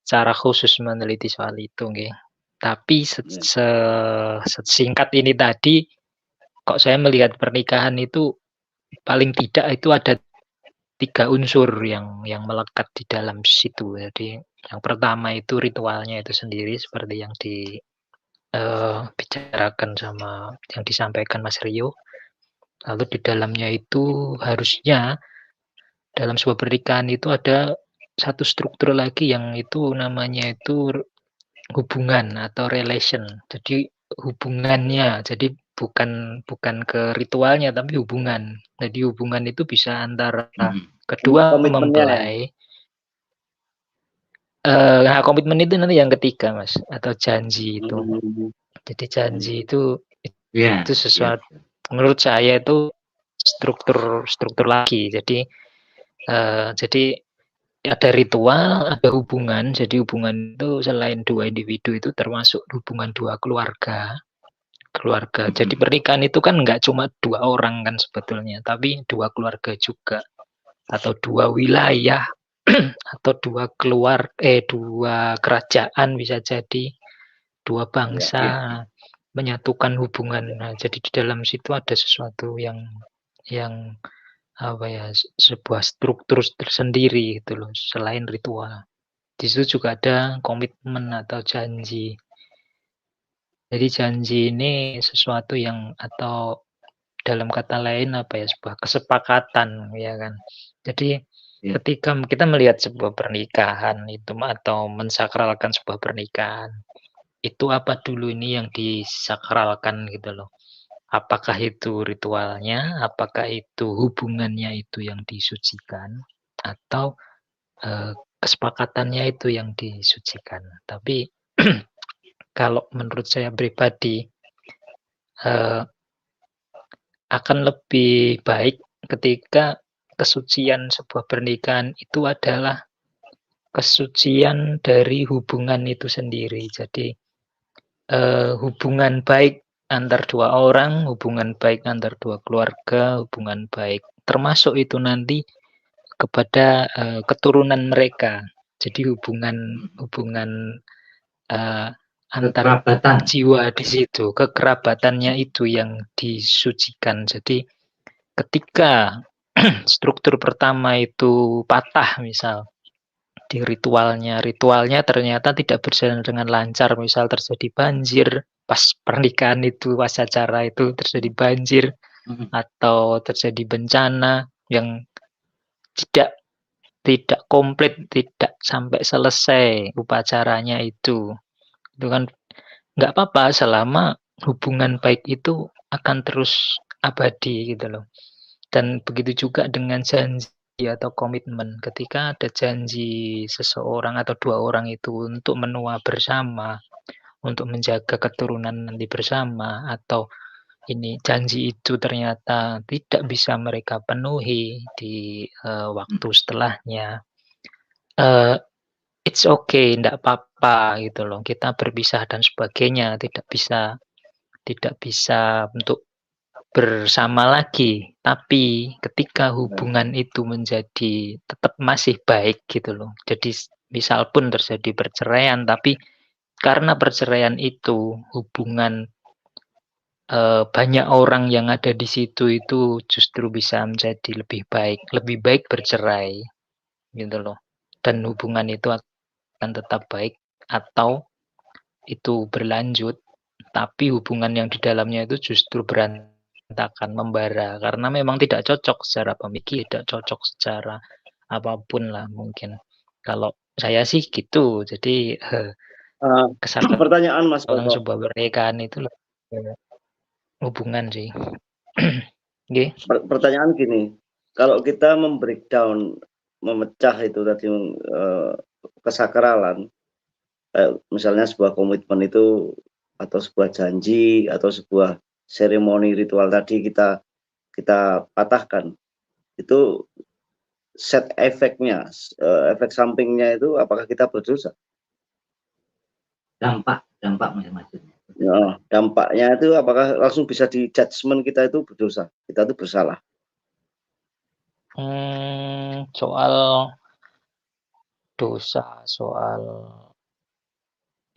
secara khusus meneliti soal itu nggih. Tapi ya. sesingkat ini tadi, kok saya melihat pernikahan itu paling tidak itu ada 3 unsur yang melekat di dalam situ. Jadi yang pertama itu ritualnya itu sendiri seperti yang bicarakan sama yang disampaikan Mas Rio. Lalu di dalamnya itu harusnya dalam sebuah pernikahan itu ada satu struktur lagi yang itu namanya itu hubungan atau relation. Jadi hubungannya, jadi bukan bukan ke ritualnya tapi hubungan. Jadi hubungan itu bisa antara kedua Komitmennya ya. mempelai. Nah komitmen itu nanti yang ketiga Mas, atau janji itu. Hmm. Jadi janji itu Iya, iya. sesuatu menurut saya itu struktur lagi. Jadi ada ritual, ada hubungan. Jadi hubungan itu selain 2 individu itu termasuk hubungan 2 keluarga. Jadi pernikahan itu kan nggak cuma 2 orang kan sebetulnya, tapi 2 keluarga juga atau 2 wilayah atau 2 kerajaan bisa jadi, 2 bangsa menyatukan hubungan. Nah, jadi di dalam situ ada sesuatu yang apa ya, sebuah struktur tersendiri gitu loh, selain ritual. Di situ juga ada komitmen atau janji. Jadi janji ini sesuatu yang atau dalam kata lain apa ya, sebuah kesepakatan ya kan. Jadi ketika kita melihat sebuah pernikahan itu atau mensakralkan sebuah pernikahan, itu apa dulu ini yang disakralkan gitu loh. Apakah itu ritualnya, apakah itu hubungannya itu yang disucikan, atau kesepakatannya itu yang disucikan. Tapi kalau menurut saya pribadi akan lebih baik ketika kesucian sebuah pernikahan itu adalah kesucian dari hubungan itu sendiri. Jadi hubungan baik antar 2 orang, hubungan baik antar 2 keluarga, hubungan baik termasuk itu nanti kepada keturunan mereka. Jadi hubungan antar Kekerabatan. jiwa di situ, kekerabatannya itu yang disucikan. Jadi ketika struktur pertama itu patah misal di ritualnya ternyata tidak berjalan dengan lancar, misal terjadi banjir pas pernikahan itu, pas acara itu terjadi banjir atau terjadi bencana yang tidak tidak komplit, tidak sampai selesai upacaranya itu kan nggak apa-apa selama hubungan baik itu akan terus abadi gitu loh. Dan begitu juga dengan janji atau komitmen. Ketika ada janji seseorang atau 2 orang itu untuk menua bersama, untuk menjaga keturunan nanti bersama, atau ini janji itu ternyata tidak bisa mereka penuhi di waktu setelahnya, it's okay, ndak apa-apa gitu loh. Kita berpisah dan sebagainya, tidak bisa untuk bersama lagi. Tapi ketika hubungan itu menjadi tetap masih baik gitu loh. Jadi misal pun terjadi perceraian, tapi karena perceraian itu hubungan banyak orang yang ada di situ itu justru bisa menjadi lebih baik bercerai gitu loh. Dan hubungan itu akan tetap baik atau itu berlanjut, tapi hubungan yang di dalamnya itu justru berantakan berantakan, membara, karena memang tidak cocok secara pemikiran, tidak cocok secara apapun lah mungkin. Kalau saya sih gitu, jadi kesakaralan Pertanyaan Mas Koko, sebuah pernikahan itu hubungan sih. Nggih. pertanyaan gini, kalau kita membreakdown, memecah itu tadi kesakralan, misalnya sebuah komitmen itu atau sebuah janji atau sebuah seremoni ritual tadi kita patahkan, itu set efeknya, efek sampingnya itu apakah kita berdosa? Dampak maksudnya. Ya, dampaknya itu apakah langsung bisa di judgement kita itu berdosa, kita itu bersalah? Soal dosa, soal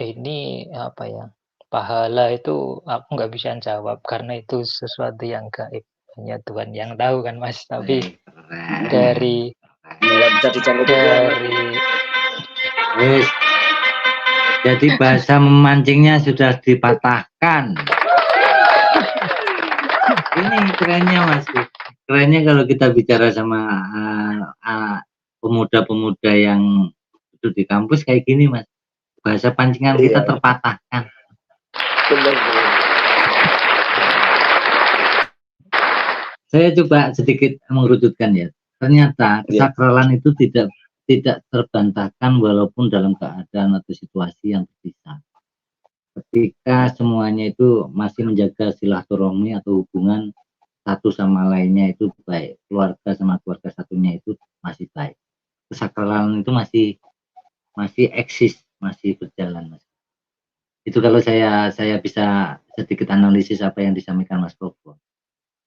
ini apa ya, pahala itu aku nggak bisa jawab karena itu sesuatu yang gaib, hanya Tuhan yang tahu kan Mas. Tapi dari Nggak bisa dijangkau Tuhan. Jadi bahasa memancingnya sudah dipatahkan. Ini kerennya Mas. Kerennya kalau kita bicara sama pemuda-pemuda yang duduk di kampus kayak gini Mas. Bahasa pancingan kita terpatahkan. Saya coba sedikit mengerucutkan ya. Ternyata kesakralan itu tidak terbantahkan walaupun dalam keadaan atau situasi yang terpisah. Ketika semuanya itu masih menjaga silaturahmi atau hubungan satu sama lainnya itu baik, keluarga sama keluarga satunya itu masih baik, kesakralan itu masih eksis, masih berjalan Mas. Itu kalau saya bisa sedikit analisis apa yang disampaikan Mas Koko.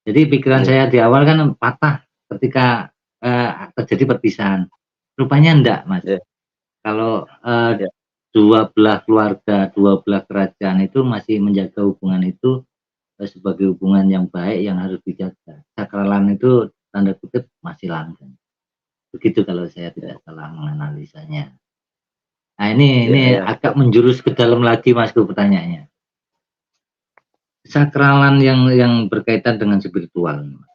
Jadi pikiran saya di awal kan patah ketika terjadi perpisahan. Rupanya enggak Mas. Kalau dua belah keluarga, dua belah kerajaan itu masih menjaga hubungan itu sebagai hubungan yang baik yang harus dijaga. Sakralan itu tanda kutip masih langgeng. Begitu kalau saya tidak salah menganalisanya. Nah ini agak menjurus ke dalam lagi Mas pertanyaannya. Sakralan yang berkaitan dengan spiritual.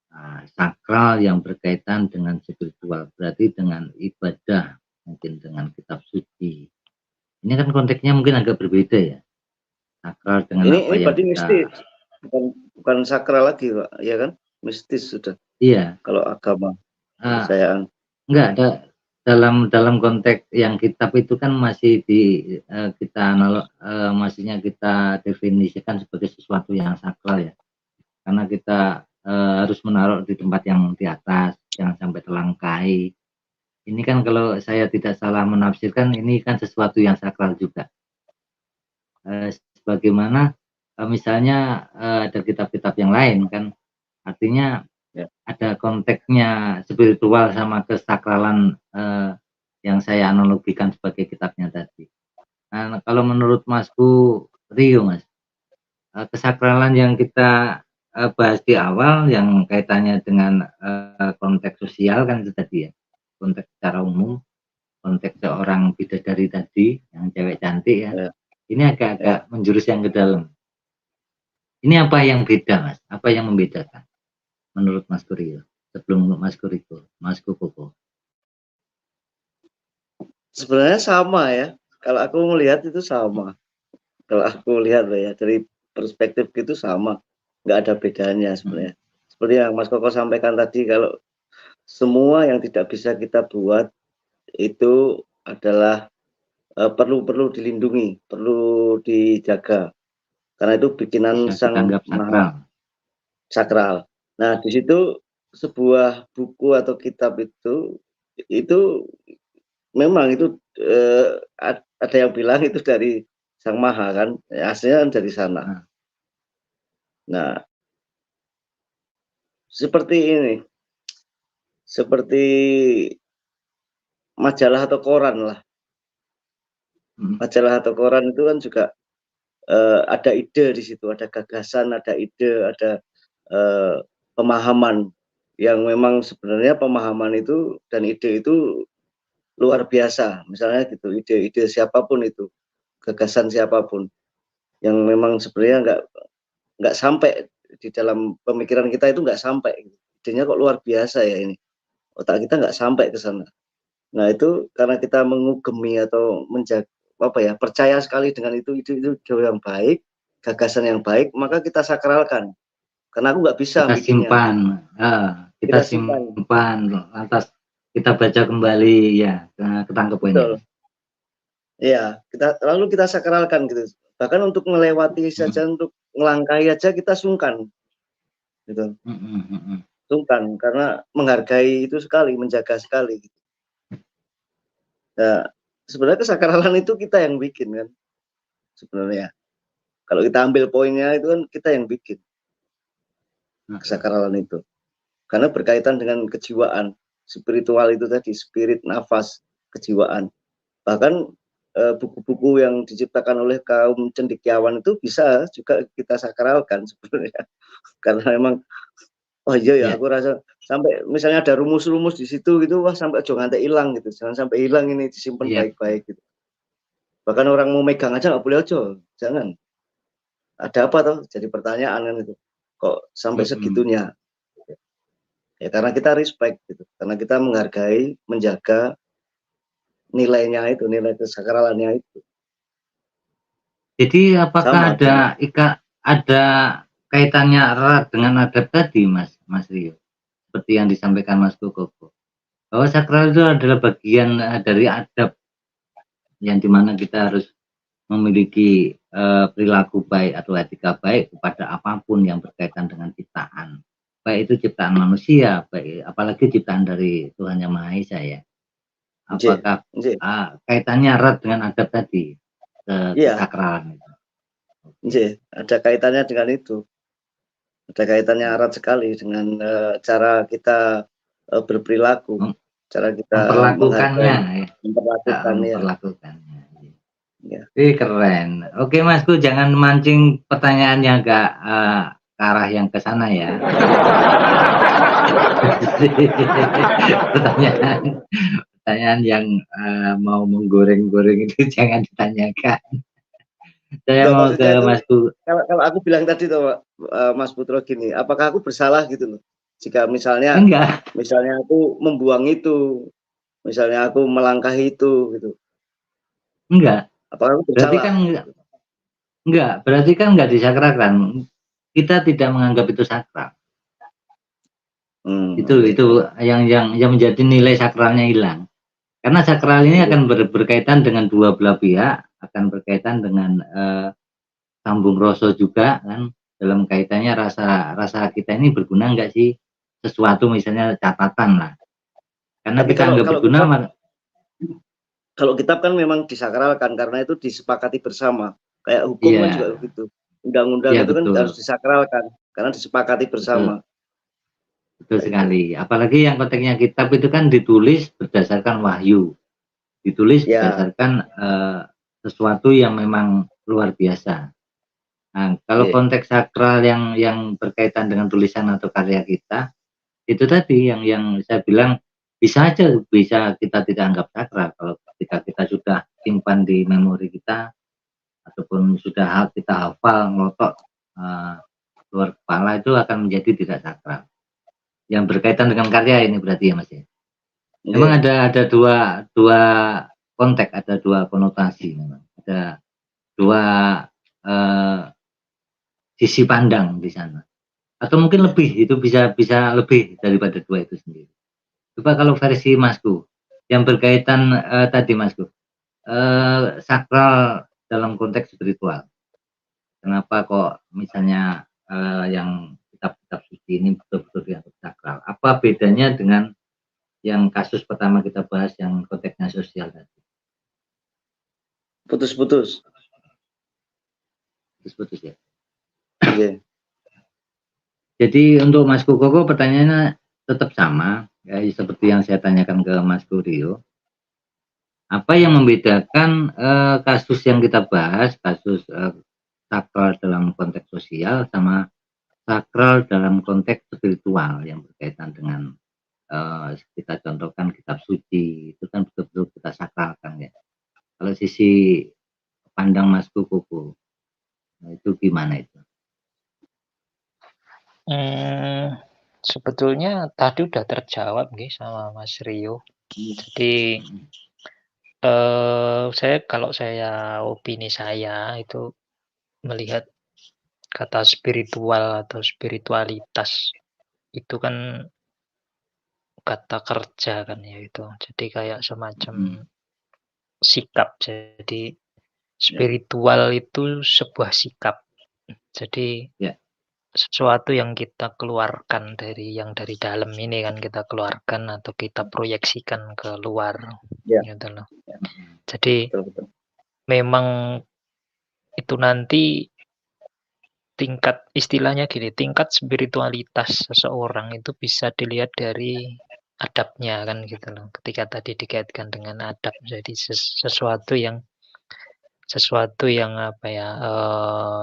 Nah, sakral yang berkaitan dengan spiritual berarti dengan ibadah, mungkin dengan kitab suci. Ini kan konteksnya mungkin agak berbeda ya. Sakral dengan ini apa yang berarti kita... mistis, bukan sakral lagi Pak, ya kan? Mistis sudah. Iya. Kalau agama kepercayaan. Enggak ada dalam konteks yang kitab itu kan masih kita maksudnya kita definisikan sebagai sesuatu yang sakral ya. Karena kita harus menaruh di tempat yang di atas, jangan sampai terlangkai. Ini kan kalau saya tidak salah menafsirkan, ini kan sesuatu yang sakral juga. Sebagaimana misalnya ada kitab-kitab yang lain kan, artinya ada konteksnya spiritual sama kesakralan yang saya analogikan sebagai kitabnya tadi. Nah, kalau menurut Masku Rio Mas, kesakralan yang kita bahas di awal yang kaitannya dengan konteks sosial kan itu tadi ya, konteks secara umum, konteks seorang bidadari tadi yang cewek cantik ya. Ini agak-agak menjurus yang ke dalam. Ini apa yang beda Mas? Apa yang membedakan menurut Mas Rio? Sebelum Mas Koko. Sebenarnya sama ya. Kalau aku melihat itu sama. Kalau aku lihat ya dari perspektif itu sama. Nggak ada bedanya sebenarnya. Seperti yang Mas Koko sampaikan tadi, kalau semua yang tidak bisa kita buat itu adalah perlu dilindungi, perlu dijaga. Karena itu bikinan Sang Maha Sakral. Nah, di situ sebuah buku atau kitab itu memang itu ada yang bilang itu dari Sang Maha kan, aslinya dari sana. Nah, seperti ini, seperti majalah atau koran lah. Majalah atau koran itu kan juga ada ide di situ, ada gagasan, ada ide, ada pemahaman yang memang sebenarnya pemahaman itu dan ide itu luar biasa. Misalnya gitu, ide-ide siapapun itu, gagasan siapapun yang memang sebenarnya nggak sampai di dalam pemikiran kita itu nggak sampai. Idenya kok luar biasa ya ini. Otak kita nggak sampai ke sana. Nah itu karena kita mengugemi atau percaya sekali dengan itu yang baik, gagasan yang baik, maka kita sakralkan. Karena aku nggak bisa Kita bikinnya. simpan, kita Kita simpan. simpan, lantas kita baca kembali, ya, ketangkep poinnya. Betul. Ya, lalu kita sakralkan gitu. Bahkan untuk melewati saja, untuk melangkahi aja kita sungkan, gitu. Sungkan karena menghargai itu sekali, menjaga sekali. Gitu. Nah, sebenarnya kesakralan itu kita yang bikin kan, sebenarnya. Kalau kita ambil poinnya itu kan kita yang bikin kesakralan itu, karena berkaitan dengan kejiwaan, spiritual itu tadi, spirit, nafas, kejiwaan. Bahkan buku-buku yang diciptakan oleh kaum cendekiawan itu bisa juga kita sakralkan sebenarnya, karena memang iya ya, aku rasa sampai misalnya ada rumus-rumus di situ gitu, wah sampai jangan sampai hilang gitu, jangan sampai hilang ini, disimpan baik-baik gitu. Bahkan orang mau megang aja nggak boleh aja, jangan. Ada apa toh? Jadi pertanyaan kan itu, kok sampai segitunya? Ya karena kita respect gitu, karena kita menghargai, menjaga nilainya itu, nilai kesakralannya itu. Jadi apakah ada kaitannya erat dengan adab tadi, Mas Rio? Seperti yang disampaikan Mas Koko, bahwa sakral itu adalah bagian dari adab, yang dimana kita harus memiliki perilaku baik atau etika baik kepada apapun yang berkaitan dengan ciptaan, baik itu ciptaan manusia, baik apalagi ciptaan dari Tuhan Yang Maha Esa ya. Apakah kaitannya erat dengan adab tadi, kesakralan itu? Ada kaitannya dengan itu. Ada kaitannya erat sekali dengan cara kita berperilaku, cara kita memperlakukannya. Ya. Keren. Oke Masku, jangan mancing pertanyaan yang agak ke arah yang ke sana ya. pertanyaan yang mau menggoreng-goreng itu jangan ditanyakan. Saya mau ke Masku. Kalau aku bilang tadi tuh Mas Putro gini, apakah aku bersalah gitu loh? Jika misalnya aku membuang itu, misalnya aku melangkahi itu gitu. Enggak. Apakah aku berarti bersalah? Kan berarti kan enggak disakralkan. Kita tidak menganggap itu sakral. Itu yang menjadi nilai sakralnya hilang. Karena sakral ini akan berkaitan dengan dua belah pihak, akan berkaitan dengan sambung rasa juga kan, dalam kaitannya rasa kita ini berguna enggak sih, sesuatu misalnya catatan lah. Karena tapi kita anggap berguna. Kalau kitab kan memang disakralkan karena itu disepakati bersama. Kayak hukum kan juga begitu. Undang-undang itu kan harus disakralkan karena disepakati bersama. Betul sekali. Apalagi yang konteksnya kitab itu kan ditulis berdasarkan wahyu, ditulis berdasarkan sesuatu yang memang luar biasa. Nah, kalau konteks sakral yang berkaitan dengan tulisan atau karya kita, itu tadi yang saya bilang bisa kita tidak anggap sakral kalau ketika kita sudah simpan di memori kita ataupun sudah kita hafal ngelotok luar kepala, itu akan menjadi tidak sakral. Yang berkaitan dengan karya ini berarti ya Mas ya. Memang ada dua konteks, ada dua konotasi, memang ada dua sisi pandang di sana, atau mungkin lebih, itu bisa lebih daripada dua itu sendiri. Coba kalau versi Masku yang berkaitan tadi Masku, sakral dalam konteks spiritual, kenapa kok misalnya yang kitab-kitab suci ini betul-betul dianggap sakral? Apa bedanya dengan yang kasus pertama kita bahas yang konteksnya sosial tadi? Putus-putus ya. Jadi untuk Mas Koko pertanyaannya tetap sama ya, seperti yang saya tanyakan ke Mas Rio. Apa yang membedakan kasus yang kita bahas, kasus sakral dalam konteks sosial sama sakral dalam konteks spiritual yang berkaitan dengan kita contohkan kitab suci, itu kan betul-betul kita sakralkan ya. Kalau sisi pandang Mas Koko, itu gimana itu? Sebetulnya tadi udah terjawab nih sama Mas Rio. Jadi kalau saya opini saya itu melihat kata spiritual atau spiritualitas itu kan kata kerja kan ya itu. Jadi kayak semacam sikap. Jadi spiritual itu sebuah sikap. Jadi Ya. sesuatu yang kita keluarkan dari dalam ini kan kita keluarkan atau kita proyeksikan ke luar. Ya. Gitu loh. Jadi Betul. memang itu nanti istilahnya gini, tingkat spiritualitas seseorang itu bisa dilihat dari adabnya kan gitu loh. Ketika tadi dikaitkan dengan adab, jadi sesuatu yang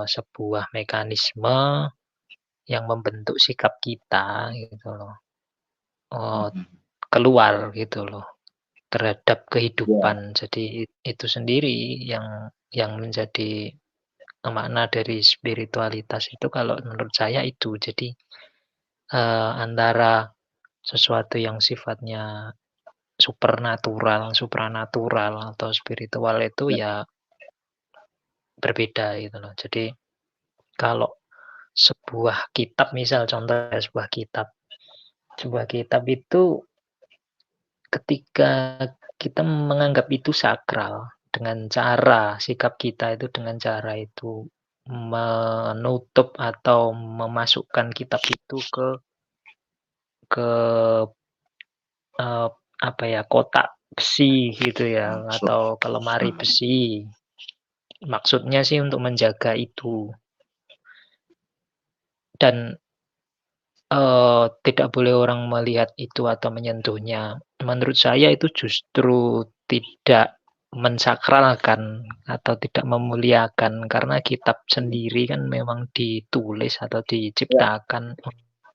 sebuah mekanisme yang membentuk sikap kita gitu loh. Keluar gitu loh terhadap kehidupan. Jadi itu sendiri yang menjadi makna dari spiritualitas itu kalau menurut saya itu. Jadi antara sesuatu yang sifatnya supranatural atau spiritual itu ya berbeda gitu loh. Jadi kalau sebuah kitab, misal contoh sebuah kitab itu ketika kita menganggap itu sakral dengan cara sikap kita itu dengan cara itu menutup atau memasukkan kitab itu ke kotak besi gitu ya atau ke lemari besi. Maksudnya sih untuk menjaga itu. Dan tidak boleh orang melihat itu atau menyentuhnya. Menurut saya itu justru tidak mensakralkan atau tidak memuliakan karena kitab sendiri kan memang ditulis atau diciptakan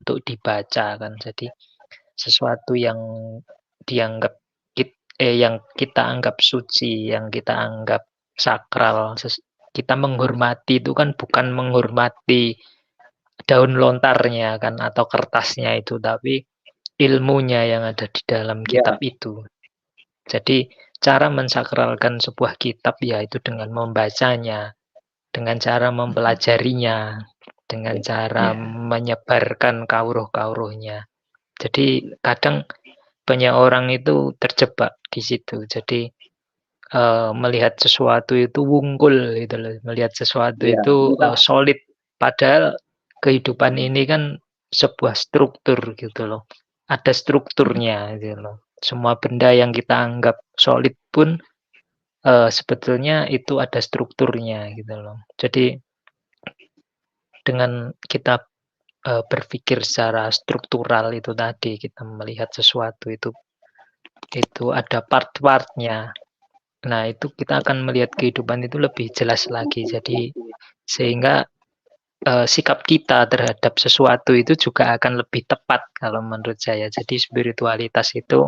untuk dibaca kan. Jadi sesuatu yang dianggap yang kita anggap suci, yang kita anggap sakral, kita menghormati itu kan bukan menghormati daun lontarnya kan atau kertasnya itu, tapi ilmunya yang ada di dalam kitab itu. Jadi cara mensakralkan sebuah kitab yaitu dengan membacanya, dengan cara mempelajarinya, dengan cara menyebarkan kauruh-kauruhnya. Jadi kadang banyak orang itu terjebak di situ. Jadi melihat sesuatu itu wungkul gitu loh, melihat sesuatu itu solid, padahal kehidupan ini kan sebuah struktur gitu loh. Ada strukturnya gitu loh. Semua benda yang kita anggap solid pun sebetulnya itu ada strukturnya gitu loh. Jadi dengan kita berpikir secara struktural itu tadi, kita melihat sesuatu itu ada part-partnya. Nah, itu kita akan melihat kehidupan itu lebih jelas lagi. Jadi sehingga sikap kita terhadap sesuatu itu juga akan lebih tepat kalau menurut saya. Jadi spiritualitas itu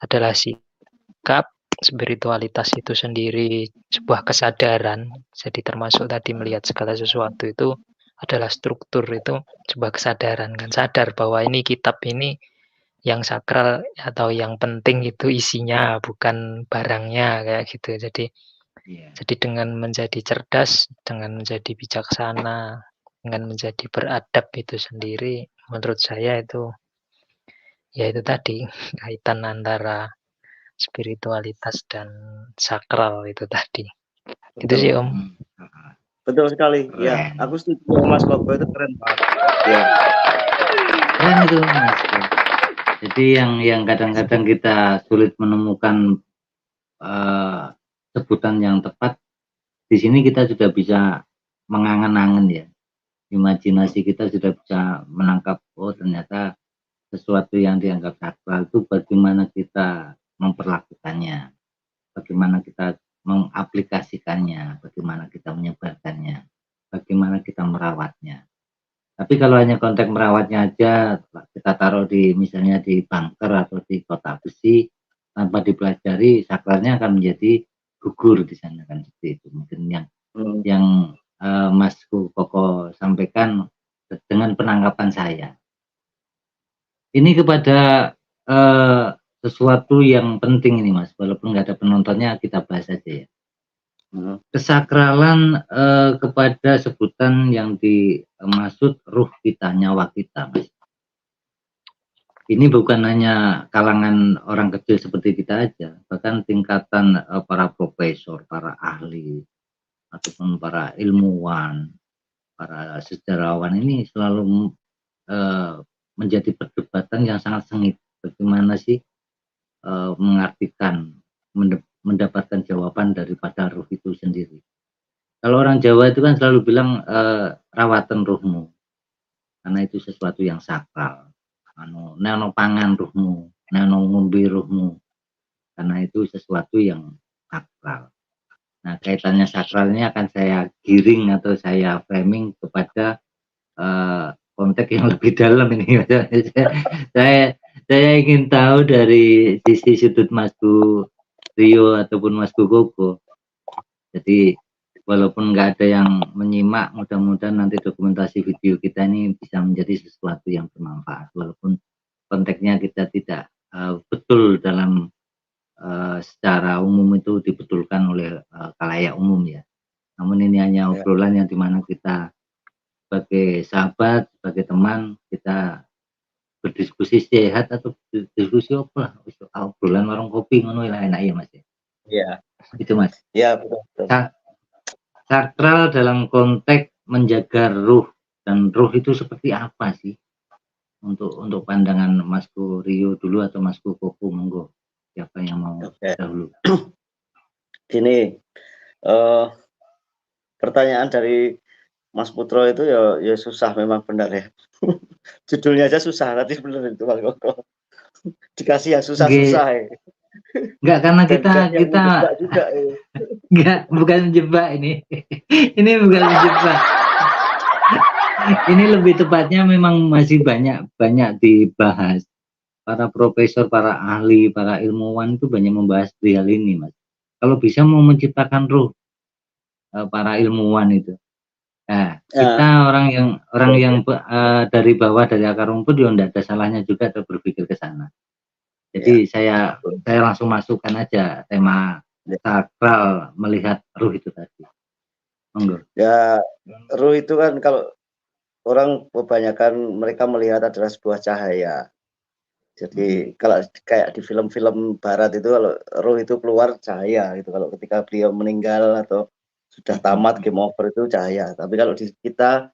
adalah sikap, spiritualitas itu sendiri sebuah kesadaran. Jadi termasuk tadi melihat segala sesuatu itu adalah struktur, itu sebuah kesadaran kan, sadar bahwa ini kitab ini yang sakral atau yang penting itu isinya bukan barangnya kayak gitu. Jadi dengan menjadi cerdas, dengan menjadi bijaksana, dengan menjadi beradab itu sendiri, menurut saya itu ya itu tadi kaitan antara spiritualitas dan sakral itu tadi. Itu sih Om. Betul sekali. Ya, aku setuju Mas Koko, itu keren banget. Ya. Keren itu Mas. Jadi yang kadang-kadang kita sulit menemukan sebutan yang tepat, di sini kita sudah bisa mengangen-angen ya. Imajinasi kita sudah bisa menangkap, oh ternyata sesuatu yang dianggap sakral itu bagaimana kita memperlakukannya, bagaimana kita mengaplikasikannya, bagaimana kita menyebarkannya, bagaimana kita merawatnya. Tapi kalau hanya konteks merawatnya aja, kita taruh di misalnya di bunker atau di kotak besi tanpa dipelajari, sakralnya akan menjadi gugur di sana kan, seperti itu. Mungkin yang Mas Koko sampaikan dengan penangkapan saya. Ini kepada sesuatu yang penting ini Mas, walaupun nggak ada penontonnya kita bahas aja ya. Kesakralan kepada sebutan yang dimaksud ruh kita, nyawa kita Mas. Ini bukan hanya kalangan orang kecil seperti kita aja, bahkan tingkatan para profesor, para ahli, ataupun para ilmuwan, para sejarawan ini selalu menjadi perdebatan yang sangat sengit. Bagaimana sih mengartikan, mendapatkan jawaban daripada ruh itu sendiri. Kalau orang Jawa itu kan selalu bilang rawatan ruhmu, karena itu sesuatu yang sakral. Neno pangan ruhmu, neno ngombe ruhmu, karena itu sesuatu yang sakral. Nah, kaitannya sakral ini akan saya giring atau saya framing kepada konteks yang lebih dalam ini. saya ingin tahu dari sisi sudut Masku Rio ataupun Masku Koko. Jadi walaupun nggak ada yang menyimak, mudah-mudahan nanti dokumentasi video kita ini bisa menjadi sesuatu yang bermanfaat. Walaupun konteksnya kita tidak betul dalam secara umum itu dibetulkan oleh khalayak umum ya. Namun ini hanya obrolan yang dimana kita sebagai sahabat, sebagai teman, kita berdiskusi sehat atau diskusi apa lah, obrolan warung kopi ngono enak ya Mas ya. Iya. Itu Mas. Iya betul. Sakral dalam konteks menjaga ruh, dan ruh itu seperti apa sih? Untuk pandangan Masku Rio dulu atau Masku Koko, monggo. Siapa yang mau dahulu? Gini, pertanyaan dari Mas Putro itu ya susah memang benar ya. Judulnya aja susah, tadi benar itu Mas Koko. Dikasih yang susah-susah ya. Enggak, karena kita juga, ya. Enggak, bukan menjebak ini. Ini bukan menjebak. Ini lebih tepatnya memang masih banyak dibahas. Para profesor, para ahli, para ilmuwan itu banyak membahas hal ini, Mas. Kalau bisa mau menciptakan ruh para ilmuwan itu. Nah, kita orang yang dari bawah, dari akar rumput ya enggak ada salahnya juga berpikir ke sana. Jadi saya langsung masukkan aja tema sakral melihat ruh itu tadi. Monggo. Ya, ruh itu kan kalau orang kebanyakan mereka melihat adalah sebuah cahaya. Jadi kalau kayak di film-film barat itu, kalau ruh itu keluar cahaya gitu. Kalau ketika beliau meninggal atau sudah tamat game over itu cahaya. Tapi kalau di kita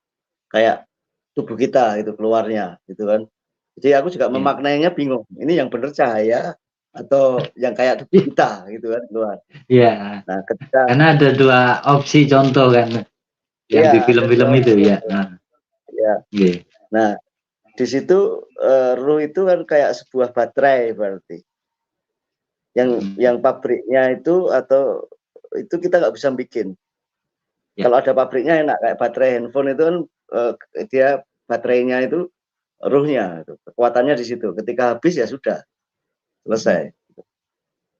kayak tubuh kita itu keluarnya gitu kan. Jadi aku juga memaknainya bingung. Ini yang benar cahaya atau yang kayak tubuh kita gitu kan keluar. Iya. Nah, ketika karena ada dua opsi contoh kan yang di film-film itu ya. Nah, di situ ruh itu kan kayak sebuah baterai berarti. Yang pabriknya itu atau itu kita nggak bisa bikin. Kalau ada pabriknya enak, kayak baterai handphone itu kan dia baterainya itu ruhnya, kekuatannya di situ. Ketika habis ya sudah selesai.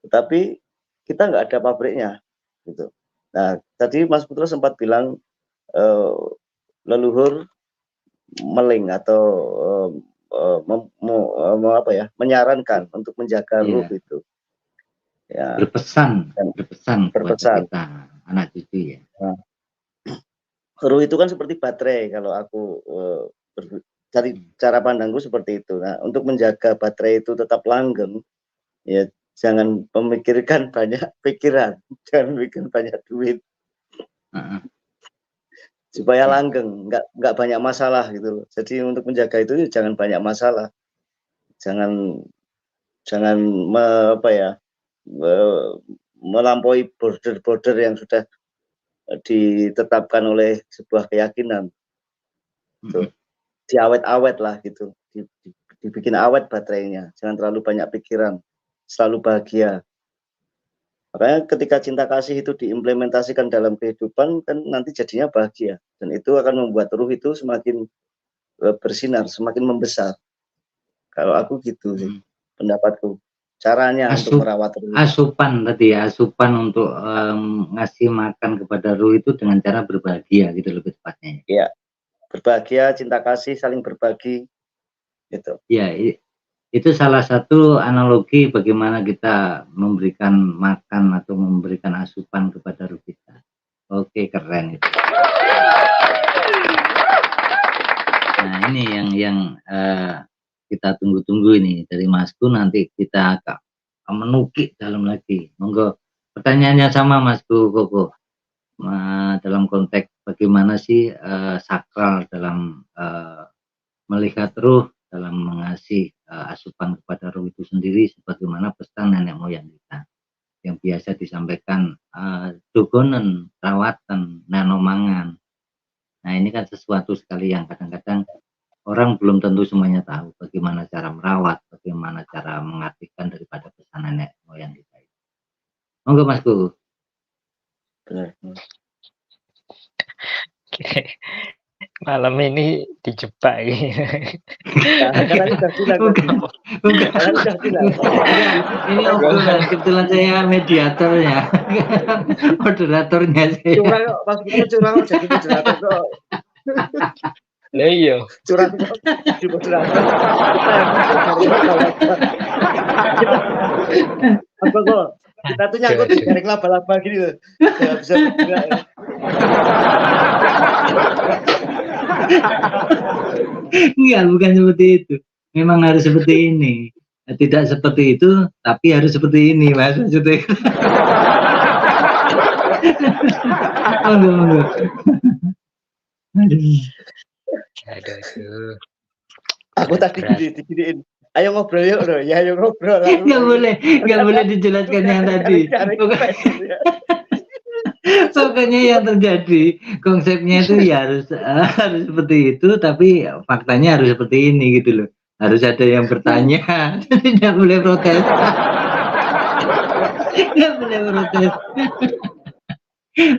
Tetapi kita nggak ada pabriknya, gitu. Nah, tadi Mas Putro sempat bilang leluhur meling atau menyarankan untuk menjaga ruh itu. Ya. Berpesan kepada kita, anak cucu ya. Nah, ruh itu kan seperti baterai kalau aku dari cara pandangku seperti itu. Nah, untuk menjaga baterai itu tetap langgeng, ya jangan memikirkan banyak pikiran, jangan bikin banyak duit, supaya langgeng, nggak banyak masalah gitu loh. Jadi untuk menjaga itu jangan banyak masalah, jangan melampaui border-border yang sudah ditetapkan oleh sebuah keyakinan. Diawet-awet lah gitu, dibikin awet baterainya, jangan terlalu banyak pikiran, selalu bahagia. Makanya ketika cinta kasih itu diimplementasikan dalam kehidupan kan nanti jadinya bahagia, dan itu akan membuat ruh itu semakin bersinar, semakin membesar. Kalau aku gitu sih pendapatku, caranya untuk merawat ruh. Asupan tadi ya, asupan untuk ngasih makan kepada ruh itu dengan cara berbahagia gitu lebih tepatnya. Iya. berbahagia, cinta kasih, saling berbagi, gitu. Ya, itu salah satu analogi bagaimana kita memberikan makan atau memberikan asupan kepada ruh kita. Oke, keren itu. Nah, ini yang kita tunggu-tunggu ini dari Masku, nanti kita agak menukik dalam lagi. Monggo, pertanyaannya sama Masku Koko. Dalam konteks bagaimana sih sakral dalam melihat ruh, dalam mengasih asupan kepada ruh itu sendiri, sebagaimana pesan nenek moyang kita yang biasa disampaikan, dogonen, rawatan, nanomangan. Nah, ini kan sesuatu sekali yang kadang-kadang orang belum tentu semuanya tahu bagaimana cara merawat, bagaimana cara mengartikan daripada pesan nenek moyang kita itu. Monggo Masku. Benar. Malam ini dijebak ini. Karena sudah bilang tadi. Karena sudah bilang. Ini obrolan, kebetulan saya mediatornya. Moderatornya saya. Curang kok, pas kita curang kok jadi moderator kok. Lah iya. Curang kok jadi moderator. Apa kok? Kita tuh nyangkut di jaring laba-laba gini loh. Nggak bisa bergerak. Enggak, bukan seperti itu. Memang harus seperti ini. Tidak seperti itu, tapi harus seperti ini, Mas. Maksudnya. Monggo. Aduh. Aku tadi diginiin. Ayo ngobrol yuk, loh. Ya ayo ngobrol. Nggak boleh dijelaskan yang tadi. Pokoknya yang terjadi konsepnya itu ya harus seperti itu, tapi faktanya harus seperti ini gitu loh. Harus ada yang bertanya, tidak boleh protes. Tidak boleh protes.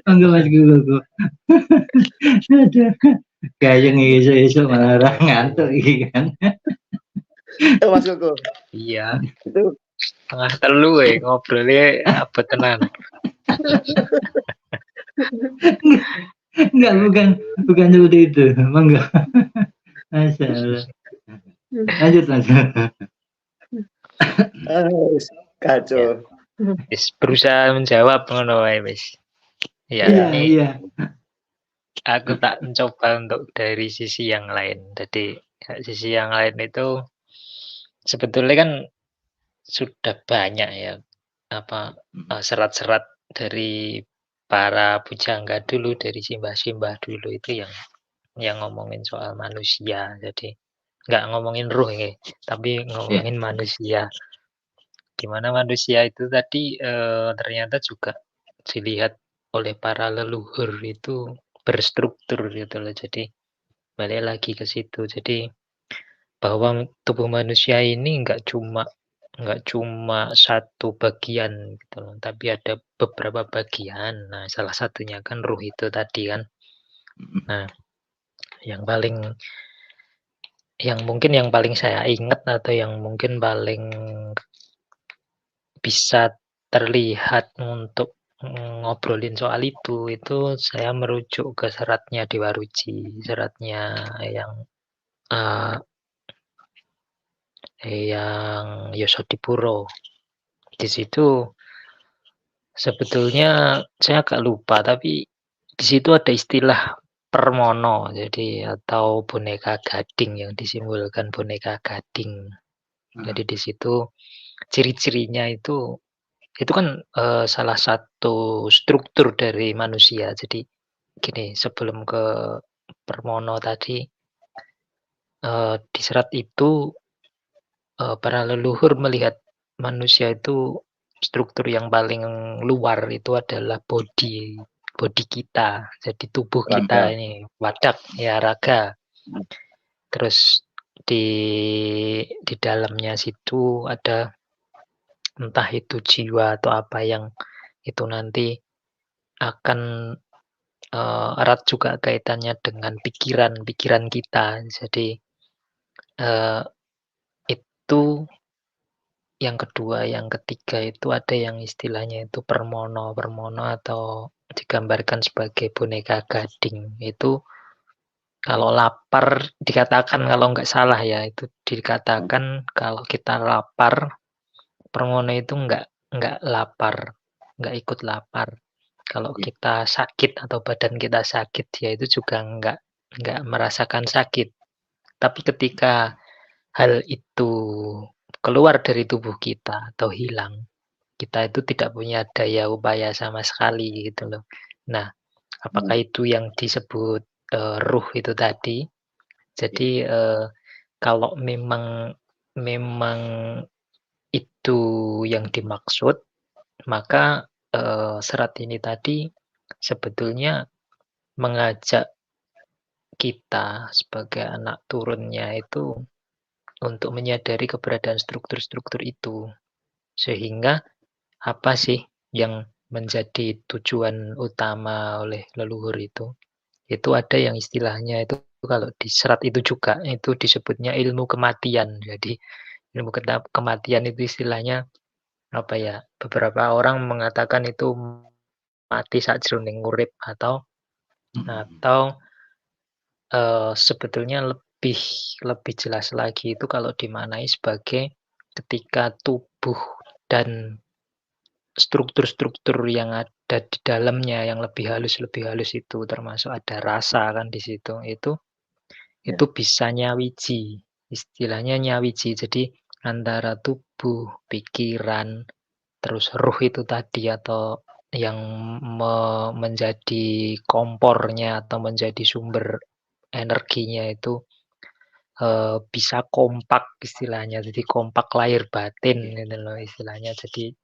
Monggo Mas Gugu. Aduh, gayeng esok malah ngantuk iki kan. Mas Gugu. Iya. Itu Tengah telu ngobrolnya apa tenan. Enggak, bukan seperti itu. Monggo. Masalah. Lanjut. Kacau. Wis berusaha menjawab ngono wae wis. Iya. Aku tak mencoba untuk dari sisi yang lain. Jadi sisi yang lain itu sebetulnya kan sudah banyak ya serat-serat dari para pujangga dulu, dari simbah-simbah dulu itu yang ngomongin soal manusia. Jadi nggak ngomongin ruh ya, tapi ngomongin manusia. Gimana manusia itu tadi ternyata juga dilihat oleh para leluhur itu berstruktur gitu loh. Jadi balik lagi ke situ. Jadi bahwa tubuh manusia ini nggak cuma satu bagian gitu loh, tapi ada beberapa bagian. Nah, salah satunya kan ruh itu tadi kan. Nah, yang mungkin yang paling saya ingat atau yang mungkin paling bisa terlihat untuk ngobrolin soal itu saya merujuk ke seratnya Dewa Ruci, seratnya yang Yosodipuro. Di situ sebetulnya saya agak lupa, tapi di situ ada istilah permono, jadi atau boneka gading yang disimbolkan boneka gading. Jadi di situ ciri-cirinya itu kan salah satu struktur dari manusia. Jadi gini, sebelum ke permono tadi, di serat itu para leluhur melihat manusia itu struktur yang paling luar itu adalah body kita, jadi tubuh kita ini, wadak ya, raga. Terus di dalamnya situ ada entah itu jiwa atau apa yang itu nanti akan erat juga kaitannya dengan pikiran kita. Jadi itu yang kedua, yang ketiga itu ada yang istilahnya itu permono atau digambarkan sebagai boneka gading. Itu kalau lapar dikatakan, kalau nggak salah ya, itu dikatakan kalau kita lapar, Permono itu nggak lapar, nggak ikut lapar. Kalau Iya. kita sakit atau badan kita sakit, ya itu juga nggak merasakan sakit. Tapi ketika hal itu keluar dari tubuh kita atau hilang, kita itu tidak punya daya upaya sama sekali gitu loh. Nah, apakah itu yang disebut ruh itu tadi? Jadi kalau memang memang itu yang dimaksud, maka serat ini tadi sebetulnya mengajak kita sebagai anak turunnya itu untuk menyadari keberadaan struktur-struktur itu. Sehingga apa sih yang menjadi tujuan utama oleh leluhur itu? Itu ada yang istilahnya itu kalau di serat itu juga itu disebutnya ilmu kematian. Jadi ilmu kematian itu istilahnya apa ya? Beberapa orang mengatakan itu mati sajroning urip atau sebetulnya lebih jelas lagi itu kalau dimaknai sebagai ketika tubuh dan struktur-struktur yang ada di dalamnya yang lebih halus itu termasuk ada rasa kan di situ itu bisa nyawiji, istilahnya nyawiji. Jadi antara tubuh, pikiran, terus ruh itu tadi atau yang menjadi kompornya atau menjadi sumber energinya itu bisa kompak istilahnya. Jadi kompak lahir batin gitu loh istilahnya. Jadi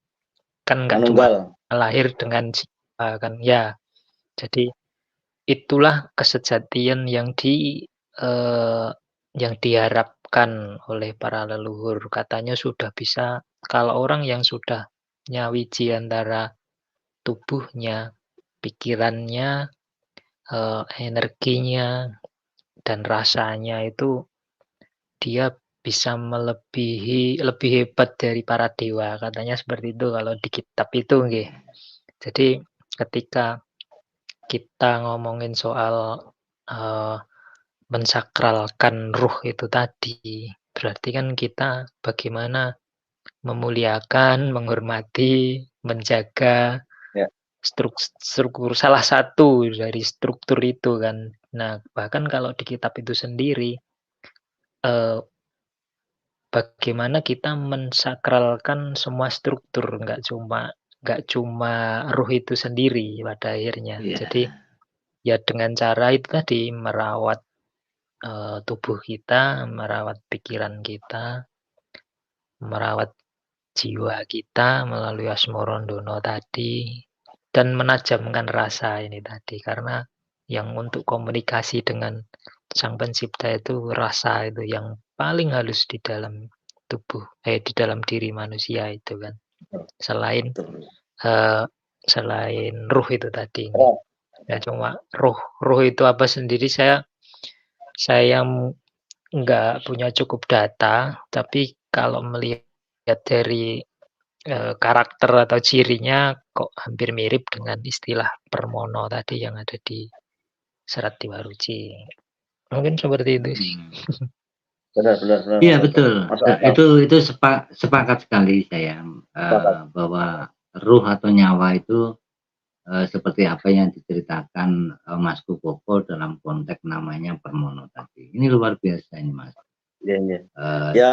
kan nggak cuma Manunggal. lahir dengan jiwa kan ya. Jadi itulah kesejatian yang diharapkan oleh para leluhur. Katanya sudah bisa kalau orang yang sudah nyawiji antara tubuhnya, pikirannya, energinya, dan rasanya itu dia bisa lebih hebat dari para dewa. Katanya seperti itu kalau di kitab itu nggih. Jadi ketika kita ngomongin soal mensakralkan ruh itu tadi, berarti kan kita bagaimana memuliakan, menghormati, menjaga Ya. struktur salah satu dari struktur itu kan. Nah, bahkan kalau di kitab itu sendiri bagaimana kita mensakralkan semua struktur, nggak cuma ruh itu sendiri pada akhirnya. Iya. Jadi ya dengan cara itu tadi merawat tubuh kita, merawat pikiran kita, merawat jiwa kita melalui Asmorondono tadi, dan menajamkan rasa ini tadi. Karena yang untuk komunikasi dengan Sang Pencipta itu rasa itu yang paling halus di dalam di dalam diri manusia itu kan. Selain ruh itu tadi. Ya cuma ruh itu apa sendiri saya nggak punya cukup data, tapi kalau melihat dari karakter atau cirinya kok hampir mirip dengan istilah Permono tadi yang ada di Serat Dewaruci. Mungkin seperti itu sih. Benar. Iya betul. Itu sepakat sekali saya bahwa ruh atau nyawa itu seperti apa yang diceritakan Mas Kukoko dalam konteks namanya Permono tadi. Ini luar biasa ini Mas. Iya. Ya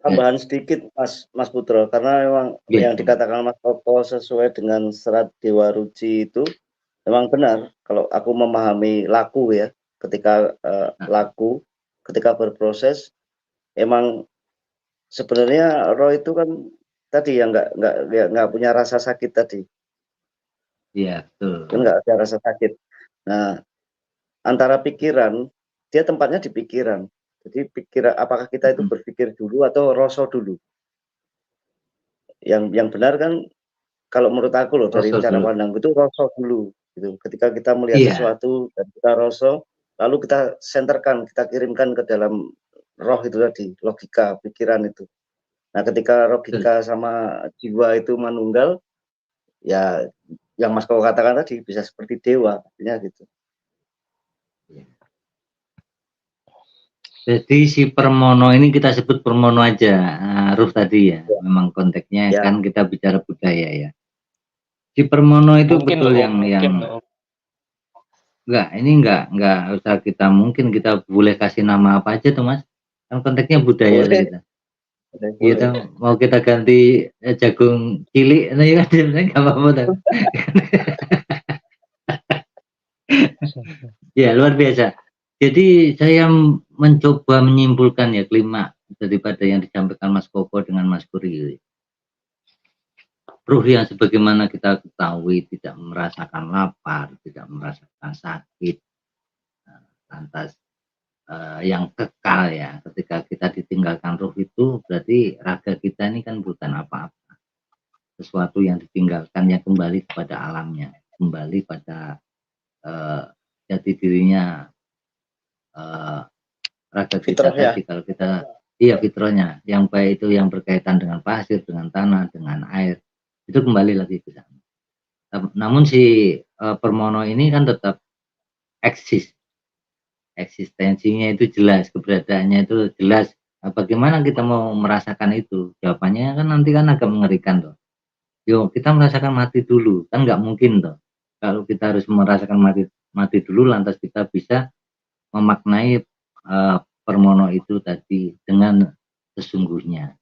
tambahan sedikit Mas Putro, karena memang yang dikatakan Mas Koko sesuai dengan Serat Dewaruci itu memang benar. Kalau aku memahami laku ya, ketika laku, ketika berproses, emang sebenarnya roh itu kan tadi yang nggak punya rasa sakit tadi. Iya betul. Kan nggak ada rasa sakit. Nah, antara pikiran, dia tempatnya di pikiran. Jadi pikiran, apakah kita itu berpikir dulu atau rasa dulu? Yang benar kan, kalau menurut aku loh dari cara pandang itu rasa dulu. Gitu. Ketika kita melihat sesuatu dan kita rasa, lalu kita senterkan, kita kirimkan ke dalam roh itu tadi, logika, pikiran itu. Nah, ketika logika sama jiwa itu manunggal, ya yang Mas Koko katakan tadi bisa seperti dewa, artinya gitu. Jadi si Permono ini kita sebut Permono aja, Ruh tadi ya. Ya. Memang konteksnya Ya. kan kita bicara budaya ya. Si Permono itu Mungkin betul Om, yang mungkin Om. enggak, ini enggak usah kita mungkin kita boleh kasih nama apa aja tuh Mas. Kan konteksnya budaya tuh Boleh, kita. boleh. Gitu, mau kita ganti jagung cilik, nah ya kan sebenarnya nggak apa-apa tuh. Ya luar biasa. Jadi saya mencoba menyimpulkan ya klimaks daripada yang disampaikan Mas Koko dengan Mas Puri. Ruh yang sebagaimana kita ketahui tidak merasakan lapar, tidak merasakan sakit, lantas yang kekal ya. Ketika kita ditinggalkan ruh itu berarti raga kita ini kan bukan apa-apa. Sesuatu yang ditinggalkan yang kembali kepada alamnya, kembali pada jati dirinya raga kita Fitrah ya. tadi. Kalau kita iya fitrahnya yang baik itu yang berkaitan dengan pasir, dengan tanah, dengan air, itu kembali lagi ke sana. Namun si Permono ini kan tetap eksis, eksistensinya itu jelas, keberadaannya itu jelas. Bagaimana kita mau merasakan itu? Jawabannya kan nanti kan agak mengerikan tuh. Yo kita merasakan mati dulu, kan nggak mungkin tuh. Kalau kita harus merasakan mati dulu, lantas kita bisa memaknai Permono itu tadi dengan sesungguhnya.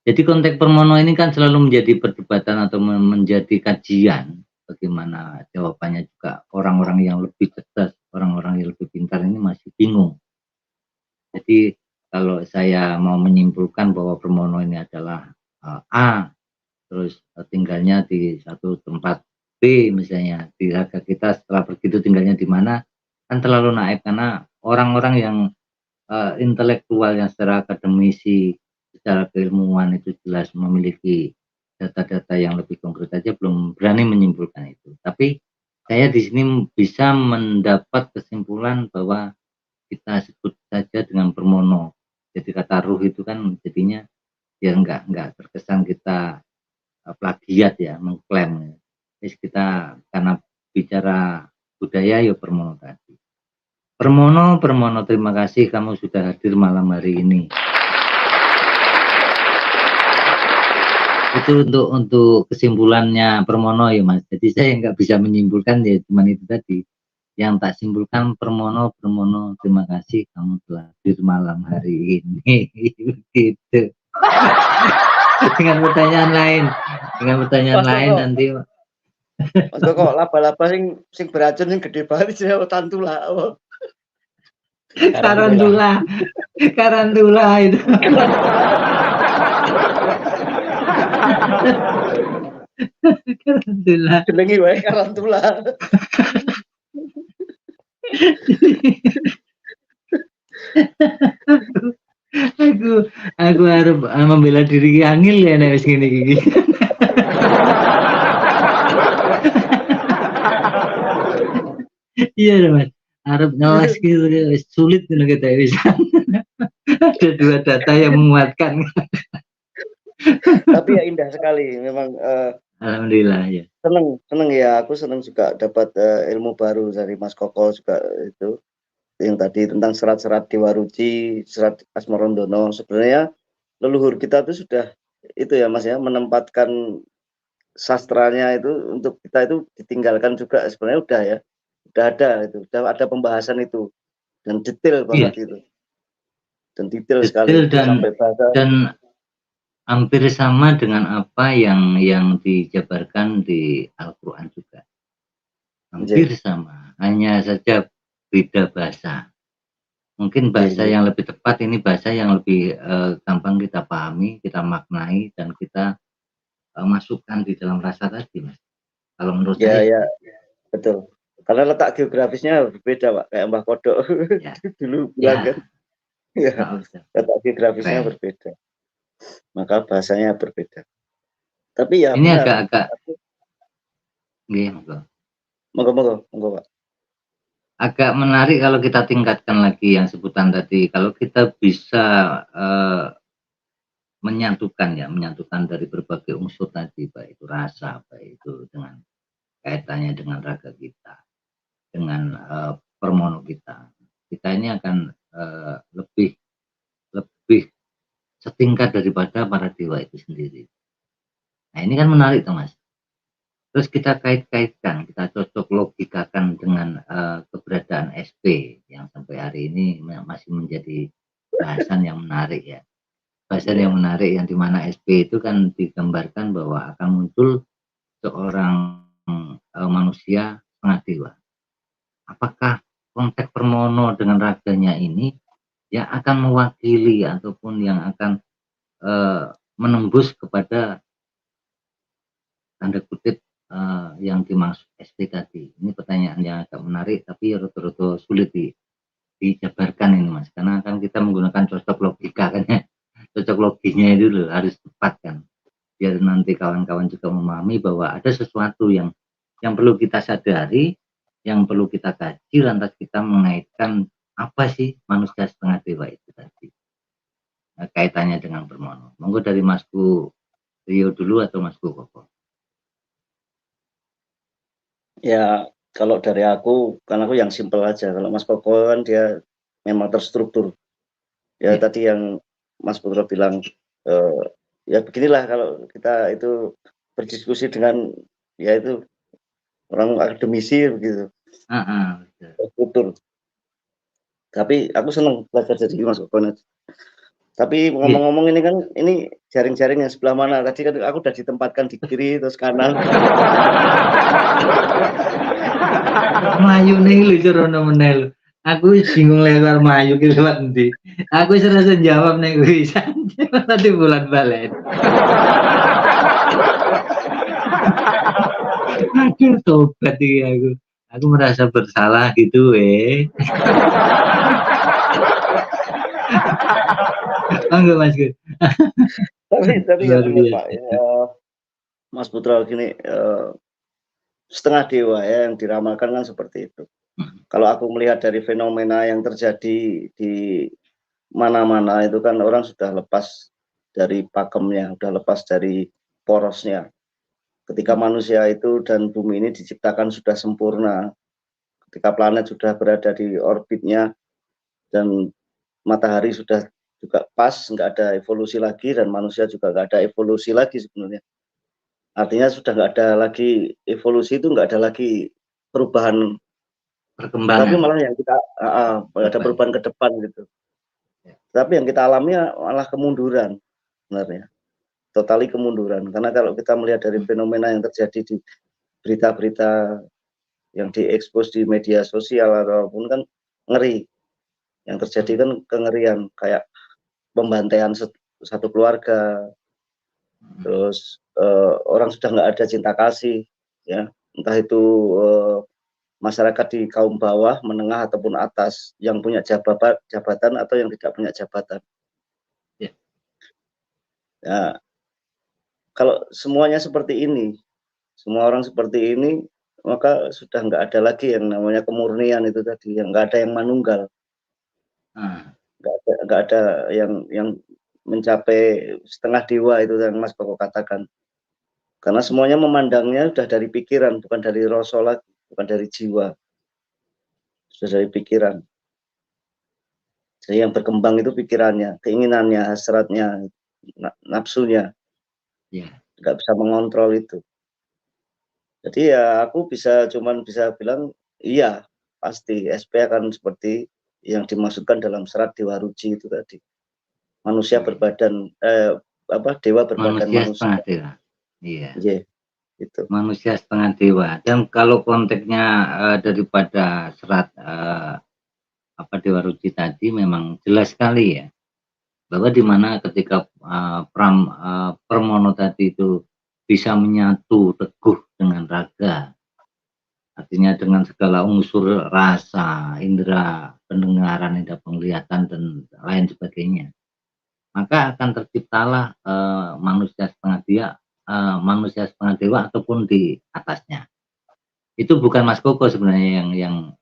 Jadi konteks Permono ini kan selalu menjadi perdebatan atau menjadi kajian. Bagaimana jawabannya juga orang-orang yang lebih cerdas, orang-orang yang lebih pintar ini masih bingung. Jadi kalau saya mau menyimpulkan bahwa Permono ini adalah A, terus tinggalnya di satu tempat B misalnya, di raga kita setelah begitu tinggalnya di mana, kan terlalu naif karena orang-orang yang intelektual yang secara akademisi, secara keilmuan itu jelas memiliki data-data yang lebih konkret saja belum berani menyimpulkan itu. Tapi saya di sini bisa mendapat kesimpulan bahwa kita sebut saja dengan Permono. Jadi kata ruh itu kan jadinya ya enggak terkesan kita plagiat ya, mengklaim. Terus kita karena bicara budaya ya Permono tadi. Permono, terima kasih kamu sudah hadir malam hari ini. Itu untuk kesimpulannya Permono ya Mas. Jadi saya nggak bisa menyimpulkan ya cuman itu tadi. Yang tak simpulkan Permono, terima kasih kamu telah hadir malam hari ini. Gitu. Dengan pertanyaan lain nanti. Mas kok laba-laba sing beracun sing gede banget sih tantula. Karantula itu. Karantula. Jenengi wae karantula. aku harus membela diri angil ya nek wis ngene iki. Iya Mas. Arep ngeles gitu sulit ngono kita bisa. Ada dua data yang menguatkan. Tapi ya indah sekali memang. Alhamdulillah ya. Seneng ya, aku seneng juga dapat ilmu baru dari Mas Koko juga itu yang tadi tentang serat-serat Dewa Ruci, serat Asmarondono. Sebenarnya leluhur kita itu sudah itu ya Mas ya, menempatkan sastranya itu untuk kita itu ditinggalkan juga sebenarnya udah ada itu, udah ada pembahasan itu dan detail banget itu. Dan detail sekali sampai bahasa dan hampir sama dengan apa yang dijabarkan di Al-Qur'an juga. Hampir sama, hanya saja beda bahasa. Mungkin bahasa yang lebih tepat ini bahasa yang lebih gampang kita pahami, kita maknai dan kita masukkan di dalam rasa tadi, Mas. Kalau menurut saya. Ya, betul. Karena letak geografisnya berbeda, Pak. Kayak Mbah Kodok ya. dulu bilang kan. Ya, letak geografisnya berbeda. Maka bahasanya berbeda. Tapi ya ini benar. agak Monggo, Pak. Agak menarik kalau kita tingkatkan lagi yang sebutan tadi. Kalau kita bisa menyatukan dari berbagai unsur tadi, baik itu rasa, baik itu dengan kaitannya dengan raga kita, dengan Permono kita ini akan lebih lebih setingkat daripada para dewa itu sendiri. Nah ini kan menarik tuh Mas. Terus kita kait-kaitkan, kita cocok logikakan dengan keberadaan SP yang sampai hari ini masih menjadi bahasan yang menarik ya. Bahasan yang menarik yang dimana SP itu kan digambarkan bahwa akan muncul seorang manusia setengah dewa. Apakah konteks Permono dengan raganya ini yang akan mewakili ataupun yang akan menembus kepada tanda kutip yang dimaksud SP tadi? Ini pertanyaan yang agak menarik tapi rada-rada sulit dijabarkan ini Mas, karena kan kita menggunakan cocok logika kan ya. Cocok loginya itu loh, harus tepat kan, biar nanti kawan-kawan juga memahami bahwa ada sesuatu yang perlu kita sadari, yang perlu kita kaji, lantas kita mengaitkan apa sih manusia setengah dewa itu tadi. Nah, kaitannya dengan Permono. Monggo dari Masku Rio dulu atau Masku Koko? Ya, kalau dari aku, kan aku yang simpel aja. Kalau Mas Koko kan dia memang terstruktur. Ya, tadi yang Mas Putra bilang, ya beginilah kalau kita itu berdiskusi dengan ya itu orang akademisi begitu. Terstruktur. Tapi aku senang belajar dari Mas Koko. Tapi ngomong-ngomong ini kan, ini jaring-jaring yang sebelah mana? Tadi kan aku udah ditempatkan di kiri terus kanan. Melayu nih lu cerono menel. Aku bingung lewat Melayu ki lewat endi. Aku serasa jawab nek wis nanti bulan balen. Aduh tobat iki aku. Aku merasa bersalah gitu Enggak Mas Gun. Tapi ya benar Pak. Ya, Mas Putra gini, setengah dewa ya yang diramalkan kan seperti itu. Kalau aku melihat dari fenomena yang terjadi di mana-mana itu kan orang sudah lepas dari pakemnya, sudah lepas dari porosnya. Ketika manusia itu dan bumi ini diciptakan sudah sempurna, ketika planet sudah berada di orbitnya dan matahari sudah juga pas, nggak ada evolusi lagi dan manusia juga nggak ada evolusi lagi sebenarnya. Artinya sudah nggak ada lagi evolusi, itu nggak ada lagi perubahan perkembangan. Tapi malah yang kita ada perubahan ke depan gitu. Tapi yang kita alami malah kemunduran sebenarnya. Totali kemunduran. Karena kalau kita melihat dari fenomena yang terjadi di berita-berita yang diekspos di media sosial ataupun kan ngeri. Yang terjadi kan kengerian, kayak pembantaian satu keluarga. Terus orang sudah nggak ada cinta kasih ya. Entah itu masyarakat di kaum bawah, menengah ataupun atas, yang punya jabatan atau yang tidak punya jabatan. Ya, kalau semuanya seperti ini, semua orang seperti ini, maka sudah nggak ada lagi yang namanya kemurnian itu tadi, yang nggak ada yang manunggal, nggak ada yang mencapai setengah dewa itu yang Mas Koko katakan. Karena semuanya memandangnya sudah dari pikiran, bukan dari rasa lagi, bukan dari jiwa. Sudah dari pikiran. Jadi yang berkembang itu pikirannya, keinginannya, hasratnya, nafsunya. Nggak bisa mengontrol itu. Jadi ya aku cuman bisa bilang, iya pasti SP akan seperti yang dimaksudkan dalam serat Dewa Ruci itu tadi. Manusia berbadan, dewa berbadan manusia. Setengah dewa. Iya. Itu. Manusia setengah dewa. Dan kalau konteksnya daripada serat Dewa Ruci tadi memang jelas sekali ya, bahwa dimana ketika Permono tadi itu bisa menyatu teguh dengan raga, artinya dengan segala unsur rasa, indera pendengaran, indera penglihatan dan lain sebagainya, maka akan terciptalah manusia setengah dewa ataupun di atasnya. Itu bukan Mas Koko sebenarnya yang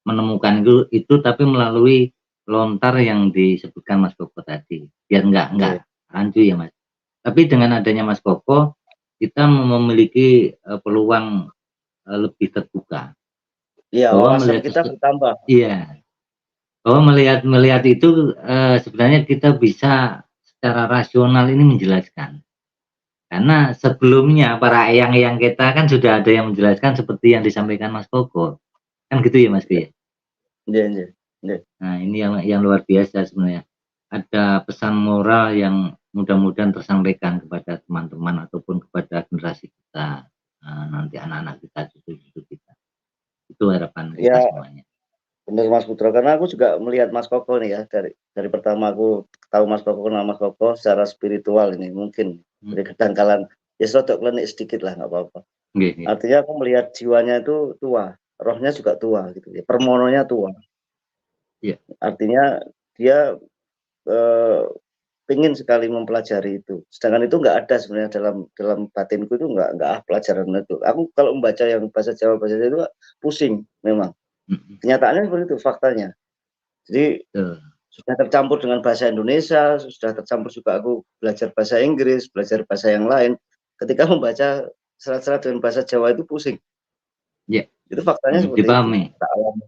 menemukan itu, tapi melalui lontar yang disebutkan Mas Koko tadi. Biar enggak rancu ya Mas. Tapi dengan adanya Mas Koko, kita memiliki peluang lebih terbuka. Iya, wawasan kita bertambah. Iya. Oh, melihat itu, sebenarnya kita bisa secara rasional ini menjelaskan. Karena sebelumnya para eyang-eyang kita kan sudah ada yang menjelaskan seperti yang disampaikan Mas Koko, kan gitu ya, Mas Pi? Iya, iya, iya. Nah, ini yang luar biasa sebenarnya. Ada pesan moral yang mudah-mudahan tersampaikan kepada teman-teman ataupun kepada generasi kita, nanti anak-anak kita, cucu-cucu kita. Itu harapan kita Ya, semuanya. benar Mas Putra, karena aku juga melihat Mas Koko nih ya, dari pertama aku tahu Mas Koko, kenal Mas Koko secara spiritual ini mungkin dari kedangkalan ya sedikit klinik sedikit lah, nggak apa-apa. Nggih, nggih. Artinya aku melihat jiwanya itu tua, rohnya juga tua gitu ya, permononya tua. Iya. Artinya dia pengen sekali mempelajari itu. Sedangkan itu nggak ada sebenarnya dalam batinku itu nggak pelajaran itu. Aku kalau membaca yang bahasa Jawa itu pusing memang. Kenyataannya seperti itu faktanya. Jadi Betul. sudah tercampur dengan bahasa Indonesia, sudah tercampur juga aku belajar bahasa Inggris, belajar bahasa yang lain. Ketika membaca serat-serat dengan bahasa Jawa itu pusing. Iya. Itu faktanya seperti Dipahami. itu. Tak alami.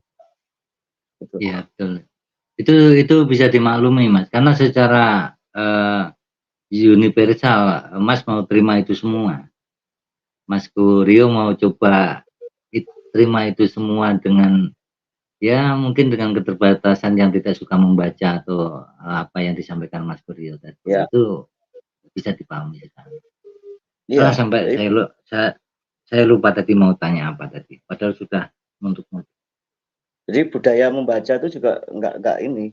Gitu. Iya, betul. Itu bisa dimaklumi, Mas, karena secara universal Mas mau terima itu semua. Mas Rio mau coba terima itu semua dengan ya mungkin dengan keterbatasan yang tidak suka membaca atau apa yang disampaikan Mas Rio tadi. Ya. Itu bisa dipahami sekali. Iya. Sampai saya lupa tadi mau tanya apa tadi. Padahal sudah untuk. Jadi budaya membaca itu juga nggak ini.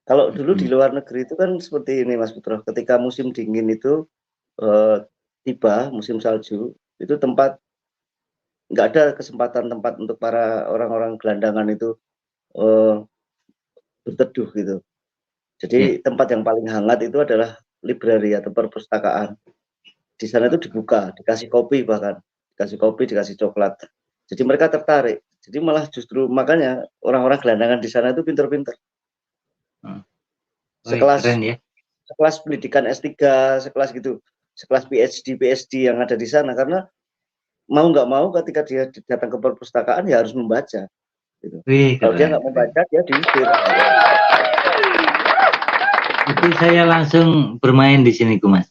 Kalau dulu di luar negeri itu kan seperti ini Mas Putra, ketika musim dingin itu tiba, musim salju, itu tempat nggak ada kesempatan tempat untuk para orang-orang gelandangan itu berteduh gitu. Jadi tempat yang paling hangat itu adalah library atau perpustakaan. Di sana itu dibuka, dikasih kopi bahkan, dikasih kopi, dikasih coklat. Jadi mereka tertarik. Jadi malah justru makanya orang-orang gelandangan di sana itu pinter-pinter. Sekelas keren ya. Sekelas pendidikan S3, sekelas gitu, sekelas PhD yang ada di sana, karena mau nggak mau ketika dia datang ke perpustakaan ya harus membaca. Gitu. Kalau dia nggak membaca dia diusir. Itu saya langsung bermain di sini, Mas.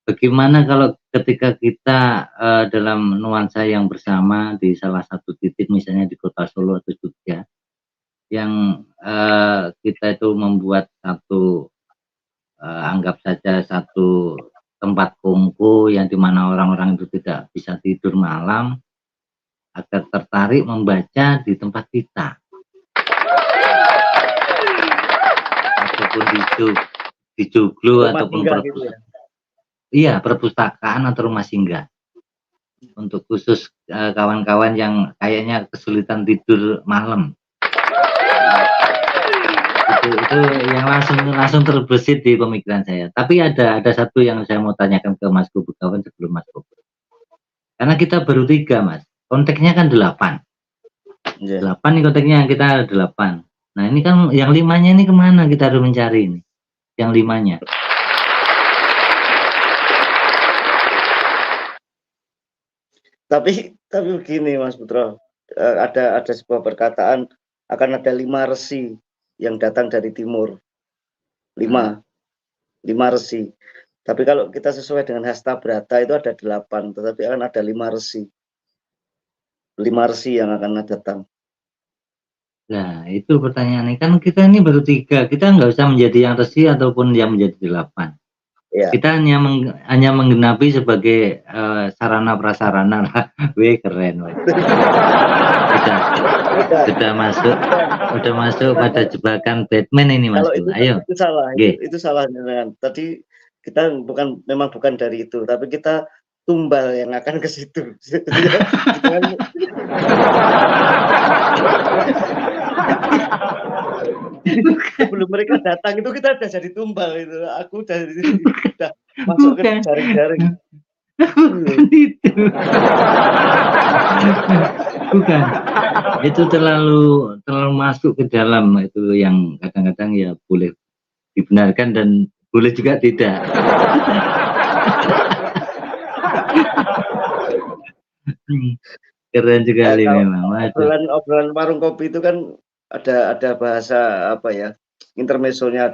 Bagaimana kalau ketika kita dalam nuansa yang bersama di salah satu titik, misalnya di kota Solo atau Jogja, yang kita itu membuat satu anggap saja satu tempat kungku yang dimana orang-orang itu tidak bisa tidur malam agar tertarik membaca di tempat kita, ataupun di joglo ataupun gitu ya? Iya, perpustakaan atau rumah singgah untuk khusus kawan-kawan yang kayaknya kesulitan tidur malam. Itu yang langsung terbesit di pemikiran saya. Tapi ada satu yang saya mau tanyakan ke Mas Bukawan sebelum Mas Bobo. Karena kita baru 3, Mas. Konteksnya kan 8. 8 nih konteksnya, kita 8. Nah ini kan yang 5-nya ini kemana kita harus mencari ini? Yang 5-nya. Tapi begini Mas Putra, ada sebuah perkataan akan ada 5 resi yang datang dari timur. 5 resi. Tapi kalau kita sesuai dengan Hasta Brata itu ada 8, tetapi akan ada 5 resi. 5 resi yang akan datang. Nah, itu pertanyaannya. Kan kita ini baru 3, kita nggak usah menjadi yang resi ataupun yang menjadi 8. Ya. Kita hanya menggenapi sebagai sarana prasarana lah. Wih, keren. Sudah masuk pada jebakan Batman ini, Mas. Kalau Ayo. Itu salah. Itu salah. Tadi kita memang bukan dari itu, tapi kita tumbal yang akan ke situ. Sebelum mereka datang itu kita udah jadi tumbal itu. Aku udah masuk ke jaring-jaring. Itu. Bukan. Itu terlalu masuk ke dalam, itu yang kadang-kadang ya boleh dibenarkan dan boleh juga tidak. Keren sekali memang. Obrolan warung kopi itu kan ada bahasa apa ya, intermezzonya,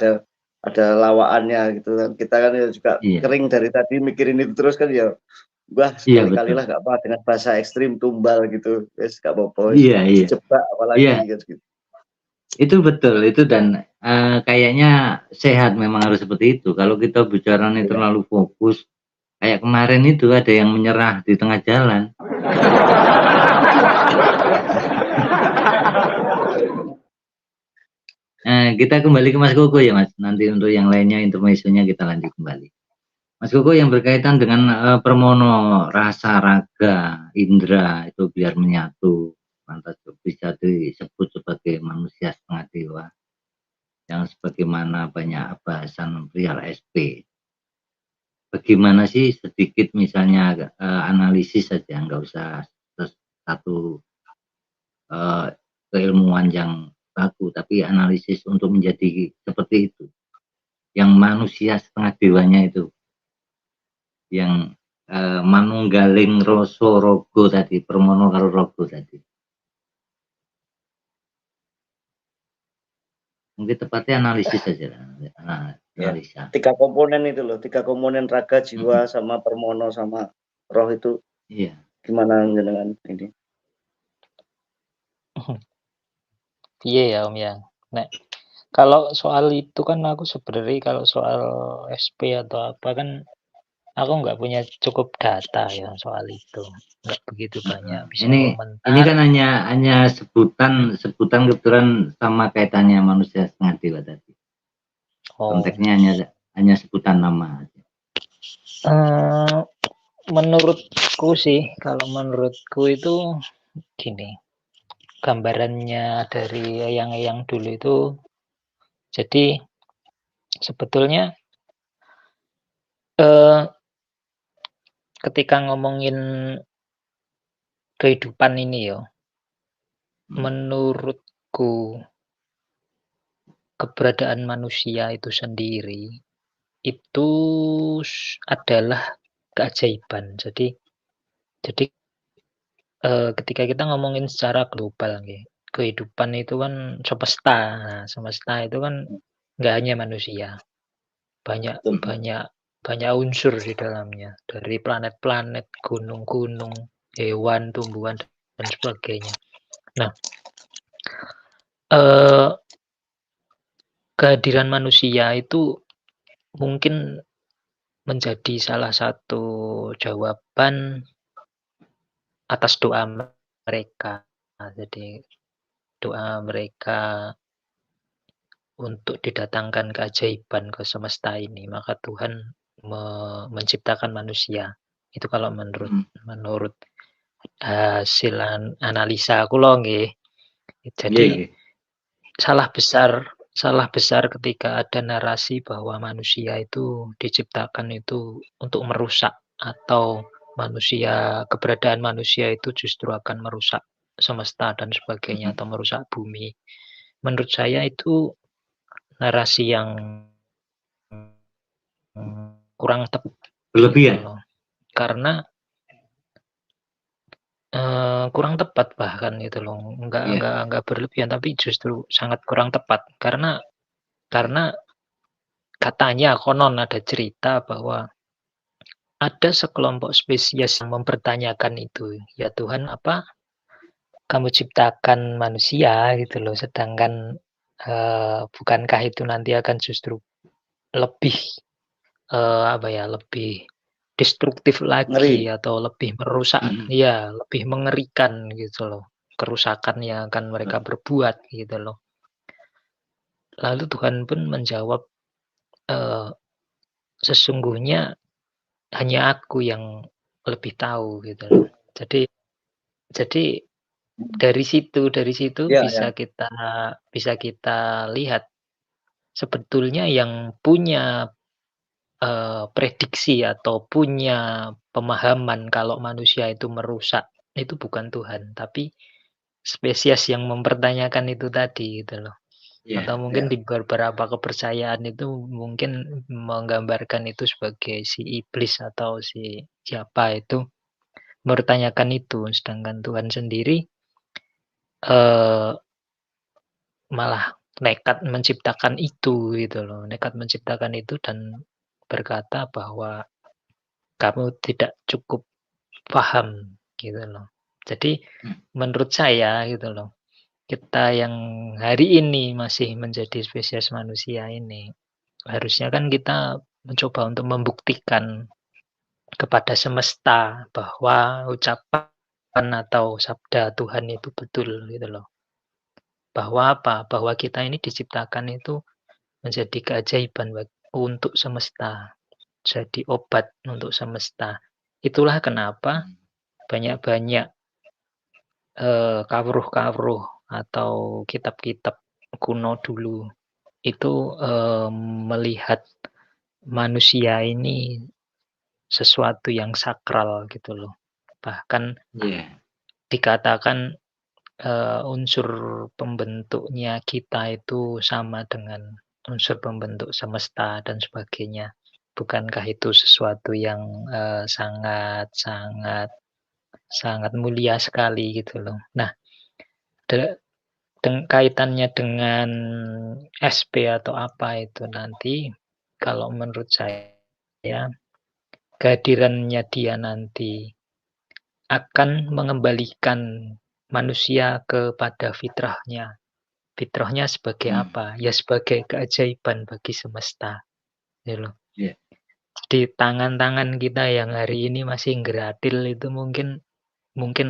ada lawaannya gitu kan. Kita kan ya juga Iya, kering dari tadi mikirin itu terus kan ya, wah iya sekali-kali betul. lah nggak apa dengan bahasa ekstrim tumbal gitu, wes nggak apa-apa, wes Iya, iya, jebak apalagi iya. kan gitu. Itu betul itu dan kayaknya sehat memang harus seperti itu. Kalau kita bicaranya Iya. terlalu fokus, kayak kemarin itu ada yang menyerah di tengah jalan. Kita kembali ke Mas Koko ya Mas. Nanti untuk yang lainnya intermezzonya kita lanjut kembali. Mas Koko yang berkaitan dengan permono rasa raga indera itu biar menyatu, lantas bisa disebut sebagai manusia setengah dewa yang sebagaimana banyak bahasan real SP. Bagaimana sih sedikit misalnya analisis saja, nggak usah satu keilmuan yang baku, tapi analisis untuk menjadi seperti itu. Yang manusia setengah dewanya itu, yang manunggaling rasa raga tadi, permono karo raga tadi. Mungkin tepatnya analisis saja. Analisa. 3 komponen itu loh, 3 komponen raga, jiwa, sama permono sama roh itu Iya. gimana dengan ini? Iya ya Om ya. Nek kalau soal itu kan aku sebenarnya kalau soal SP atau apa kan aku nggak punya cukup data ya soal itu. Nggak begitu banyak bisa Ini komentar. kan hanya sebutan kebetulan sama kaitannya manusia setengah dewa tadi. Oh, Konteksnya hanya sebutan nama. menurutku sih, kalau menurutku itu gini, gambarannya dari yang dulu itu, jadi sebetulnya eh, ketika ngomongin kehidupan ini ya, menurutku keberadaan manusia itu sendiri itu adalah keajaiban. Jadi ketika kita ngomongin secara global nggih, kehidupan itu kan semesta. Nah, semesta itu kan nggak hanya manusia, banyak Betul. banyak banyak unsur di dalamnya, dari planet-planet, gunung-gunung, hewan, tumbuhan, dan sebagainya. Nah, eee, kehadiran manusia itu mungkin menjadi salah satu jawaban atas doa mereka. Nah, jadi doa mereka untuk didatangkan keajaiban ke semesta ini, maka Tuhan menciptakan manusia. Itu kalau menurut hasil analisa kula nggih. Jadi salah besar ketika ada narasi bahwa manusia itu diciptakan itu untuk merusak atau keberadaan manusia itu justru akan merusak semesta dan sebagainya atau merusak bumi. Menurut saya itu narasi yang kurang tepat Berlebihan. gitu loh. Karena kurang tepat bahkan gitu loh. Enggak berlebihan tapi justru sangat kurang tepat. Karena katanya konon ada cerita bahwa ada sekelompok spesies yang mempertanyakan itu, "Ya Tuhan, apa kamu ciptakan manusia gitu loh, sedangkan bukankah itu nanti akan justru lebih apa ya, lebih destruktif lagi Ngeri. atau lebih merusak, ya lebih mengerikan gitu loh, kerusakan yang akan mereka berbuat gitu loh." Lalu Tuhan pun menjawab, eee, "Sesungguhnya hanya aku yang lebih tahu," gitu loh. Jadi dari situ Ya, bisa ya. kita lihat sebetulnya yang punya prediksi atau punya pemahaman kalau manusia itu merusak, itu bukan Tuhan, tapi spesies yang mempertanyakan itu tadi gitu loh. Atau mungkin di beberapa kepercayaan itu mungkin menggambarkan itu sebagai si iblis atau si siapa itu mempertanyakan itu, sedangkan Tuhan sendiri, eee malah nekat menciptakan itu gitu loh, nekat menciptakan itu dan berkata bahwa kamu tidak cukup paham gitu loh. Jadi menurut saya gitu loh, kita yang hari ini masih menjadi spesies manusia ini, harusnya kan kita mencoba untuk membuktikan kepada semesta bahwa ucapan atau sabda Tuhan itu betul gitu loh. Bahwa apa? Bahwa kita ini diciptakan itu menjadi keajaiban untuk semesta, jadi obat untuk semesta. Itulah kenapa banyak-banyak kawruh-kawruh atau kitab-kitab kuno dulu itu melihat manusia ini sesuatu yang sakral gitu loh. Bahkan dikatakan unsur pembentuknya kita itu sama dengan unsur pembentuk semesta dan sebagainya. Bukankah itu sesuatu yang sangat mulia sekali gitu loh. Nah, kaitannya dengan SP atau apa itu nanti, kalau menurut saya kehadirannya dia nanti akan mengembalikan manusia kepada fitrahnya. Fitrahnya sebagai apa? Ya sebagai keajaiban bagi semesta. Ya loh. Yeah. Jadi tangan-tangan kita yang hari ini masih ngeratil itu mungkin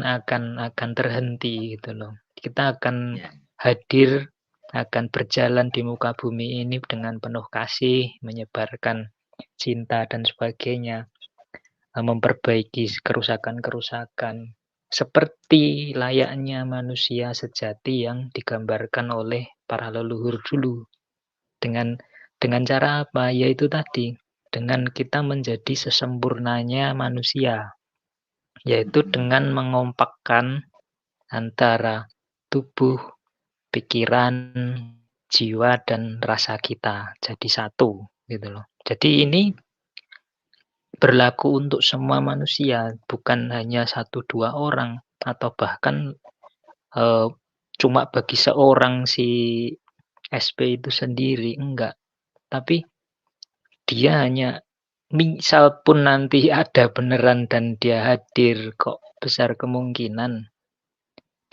akan terhenti gitu loh. Kita akan hadir, akan berjalan di muka bumi ini dengan penuh kasih, menyebarkan cinta dan sebagainya, memperbaiki kerusakan-kerusakan seperti layaknya manusia sejati yang digambarkan oleh para leluhur dulu. Dengan cara apa? Yaitu tadi, dengan kita menjadi sesempurnanya manusia, yaitu dengan mengompakkan antara tubuh, pikiran, jiwa, dan rasa kita jadi satu gitu loh. Jadi ini berlaku untuk semua manusia, bukan hanya 1-2 orang atau bahkan cuma bagi seorang si SP itu sendiri, enggak. Tapi dia hanya misal pun nanti ada beneran dan dia hadir, kok besar kemungkinan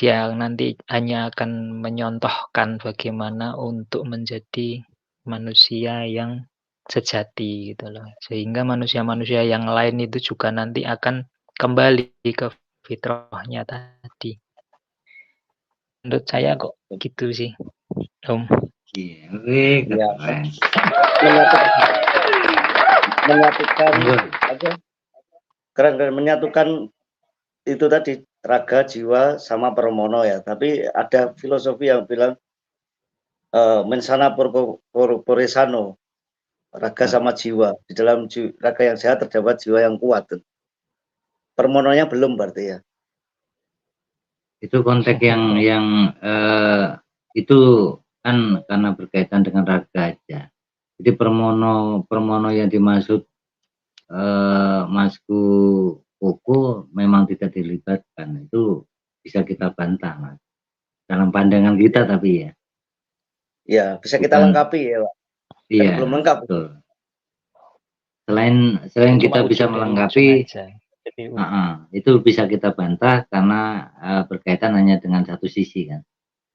dia nanti hanya akan menyontohkan bagaimana untuk menjadi manusia yang sejati gitu loh. Sehingga manusia-manusia yang lain itu juga nanti akan kembali ke fitrahnya tadi. Menurut saya kok gitu sih, Om. Iya, keren. Keren menyatukan itu tadi raga, jiwa sama permono ya. Tapi ada filosofi yang bilang mensana corpore sano, raga sama jiwa. Di dalam raga yang sehat terdapat jiwa yang kuat. Permononya belum berarti ya. Itu konteks yang itu kan karena berkaitan dengan raga aja. Jadi permono yang dimaksud Masku Koko memang tidak dilibatkan, itu bisa kita bantah, Mas. Dalam pandangan kita tapi ya. Ya, bisa kita lengkapi ya, Pak. Iya, belum lengkap. Betul. Selain kita bisa melengkapi, itu bisa kita bantah karena berkaitan hanya dengan satu sisi kan,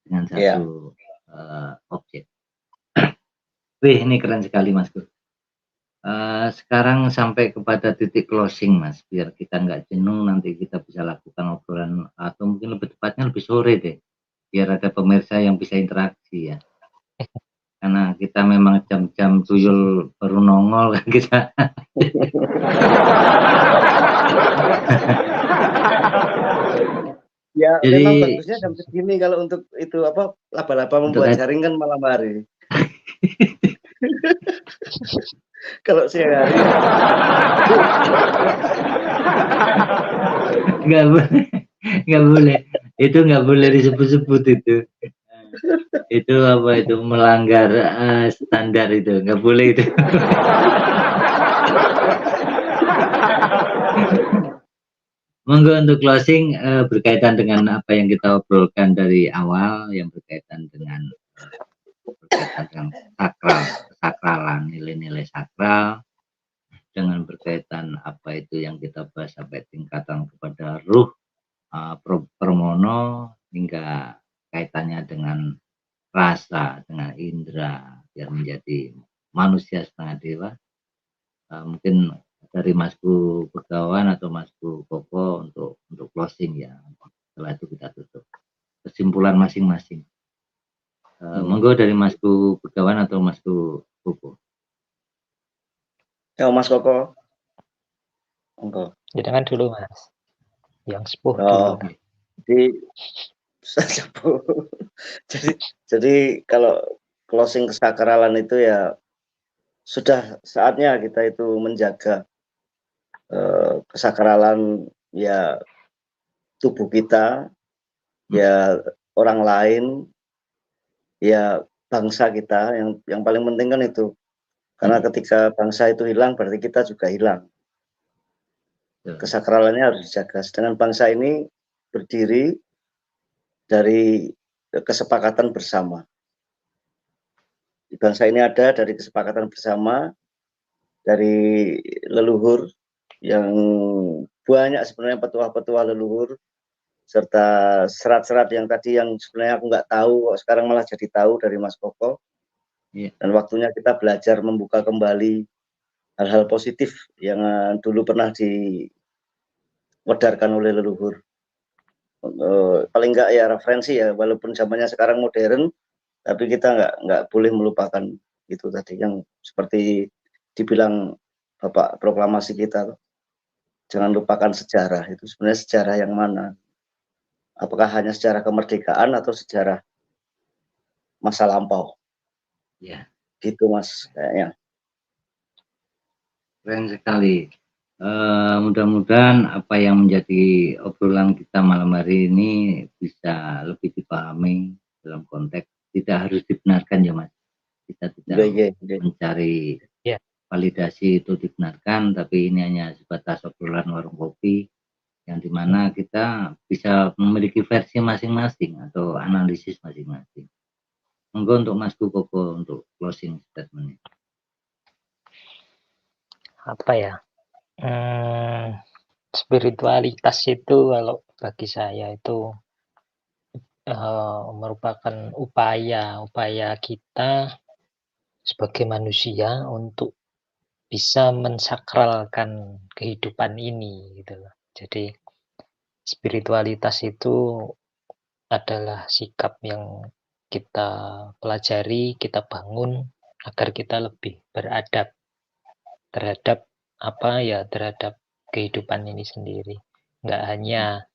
dengan satu objek. Wih, ini keren sekali, Mas. Sekarang sampai kepada titik closing, Mas, biar kita nggak jenuh, nanti kita bisa lakukan obrolan atau mungkin lebih tepatnya lebih sore deh, biar ada pemirsa yang bisa interaksi ya. Karena kita memang jam-jam tuyul baru nongol kan kita. Ya, jadi, memang bagusnya jam segini kalau untuk itu apa laba-laba membuat jaring kan malam hari. Kalau siang hari nggak boleh itu nggak boleh disebut-sebut itu apa itu melanggar standar, itu nggak boleh itu. Monggo untuk closing berkaitan dengan apa yang kita obrolkan dari awal yang berkaitan dengan berkaitan dengan sakral, kesakralan, nilai-nilai sakral, dengan berkaitan apa itu yang kita bahas sampai tingkatan kepada ruh, permono, hingga kaitannya dengan rasa, dengan indera, biar menjadi manusia setengah dewa. Mungkin dari Masku Begawan atau Masku Koko untuk closing ya. Setelah itu kita tutup. Kesimpulan masing-masing. Monggo dari Masku Begawan atau Masku Koko. Ya, Mas Koko. Monggo. Jangan dulu Mas. Yang sepuh Oh, dulu. jadi jadi kalau closing kesakralan itu ya sudah saatnya kita itu menjaga kesakralan ya tubuh kita, ya orang lain, ya bangsa kita, yang paling penting kan itu. Karena ketika bangsa itu hilang berarti kita juga hilang. Kesakralannya harus dijaga. Sedangkan bangsa ini berdiri dari kesepakatan bersama. Bangsa ini ada dari kesepakatan bersama, dari leluhur yang banyak sebenarnya, petua-petua leluhur, serta serat-serat yang tadi yang sebenarnya aku nggak tahu, kok sekarang malah jadi tahu dari Mas Koko. Dan waktunya kita belajar membuka kembali hal-hal positif yang dulu pernah diwedarkan oleh leluhur. Paling nggak ya referensi ya, walaupun zamannya sekarang modern, tapi kita nggak boleh melupakan itu tadi yang seperti dibilang Bapak proklamasi kita, jangan lupakan sejarah. Itu sebenarnya sejarah yang mana? Apakah hanya sejarah kemerdekaan atau sejarah masa lampau? Ya, gitu Mas kayaknya. keren sekali. Mudah-mudahan apa yang menjadi obrolan kita malam hari ini bisa lebih dipahami dalam konteks tidak harus dibenarkan ya Mas. Kita tidak mencari validasi itu dibenarkan, tapi ini hanya sebatas obrolan warung kopi yang dimana kita bisa memiliki versi masing-masing atau analisis masing-masing. Monggo untuk Mas Koko untuk closing statement. Apa ya? Spiritualitas itu kalau bagi saya itu merupakan upaya kita sebagai manusia untuk bisa mensakralkan kehidupan ini gitu loh. Jadi spiritualitas itu adalah sikap yang kita pelajari, kita bangun agar kita lebih beradab terhadap terhadap kehidupan ini sendiri. Nggak hanya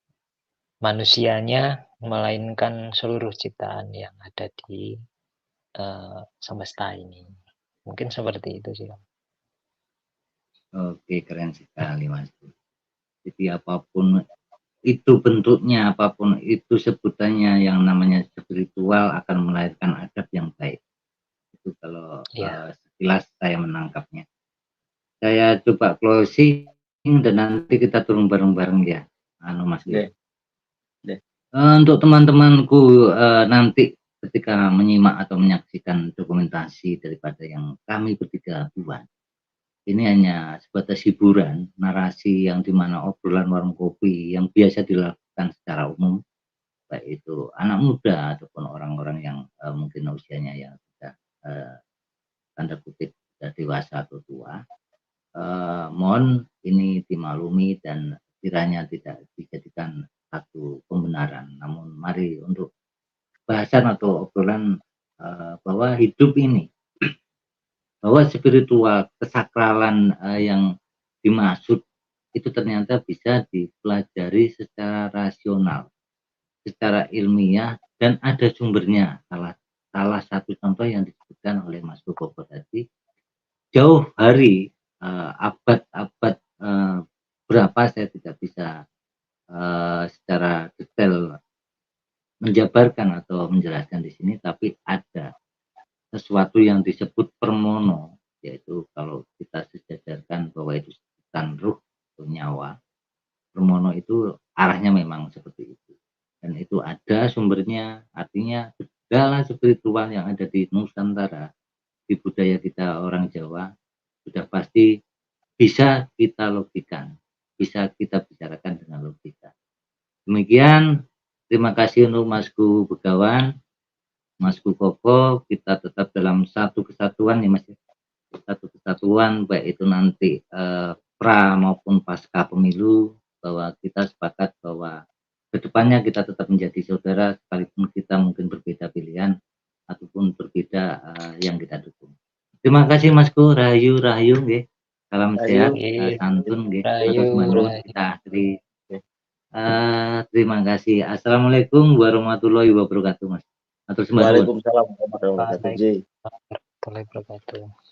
manusianya, melainkan seluruh ciptaan yang ada di semesta ini. Mungkin seperti itu sih. Oke, keren sekali Mas. Jadi apapun itu bentuknya, apapun itu sebutannya, yang namanya spiritual akan melahirkan adab yang baik. Itu kalau sekilas saya menangkapnya. Saya coba closing dan nanti kita turun bareng-bareng ya, Mas. Untuk teman-temanku nanti ketika menyimak atau menyaksikan dokumentasi daripada yang kami bertiga buat, ini hanya sebatas hiburan, narasi yang dimana obrolan warung kopi yang biasa dilakukan secara umum, baik itu anak muda ataupun orang-orang yang mungkin usianya yang sudah tanda kutip sudah dewasa atau tua. Mohon ini dimaklumi dan kiranya tidak dijadikan satu pembenaran. Namun mari untuk bahasan atau obrolan bahwa hidup ini, bahwa spiritual kesakralan yang dimaksud itu ternyata bisa dipelajari secara rasional, secara ilmiah, dan ada sumbernya. Salah satu contoh yang disebutkan oleh Mas Koko tadi, jauh hari abad-abad berapa saya tidak bisa secara detail menjabarkan atau menjelaskan di sini, tapi ada sesuatu yang disebut permono, yaitu kalau kita sejajarkan bahwa itu sebutan ruh atau nyawa, permono itu arahnya memang seperti itu, dan itu ada sumbernya. Artinya segala spiritual yang ada di Nusantara, di budaya kita orang Jawa, sudah pasti bisa kita logikan, bisa kita bicarakan dengan logika. Demikian, terima kasih untuk Masku Begawan, Masku Koko, kita tetap dalam satu kesatuan nih Mas, satu kesatuan, baik itu nanti pra maupun pasca pemilu, bahwa kita sepakat bahwa kedepannya kita tetap menjadi saudara, sekalipun kita mungkin berbeda pilihan ataupun berbeda yang kita dukung. Terima kasih Masku, rahayu nggih. Salam sehat, santun nggih. Terus kita akhiri. Terima kasih. Assalamualaikum warahmatullahi wabarakatuh, Mas. Waalaikumsalam warahmatullahi wabarakatuh.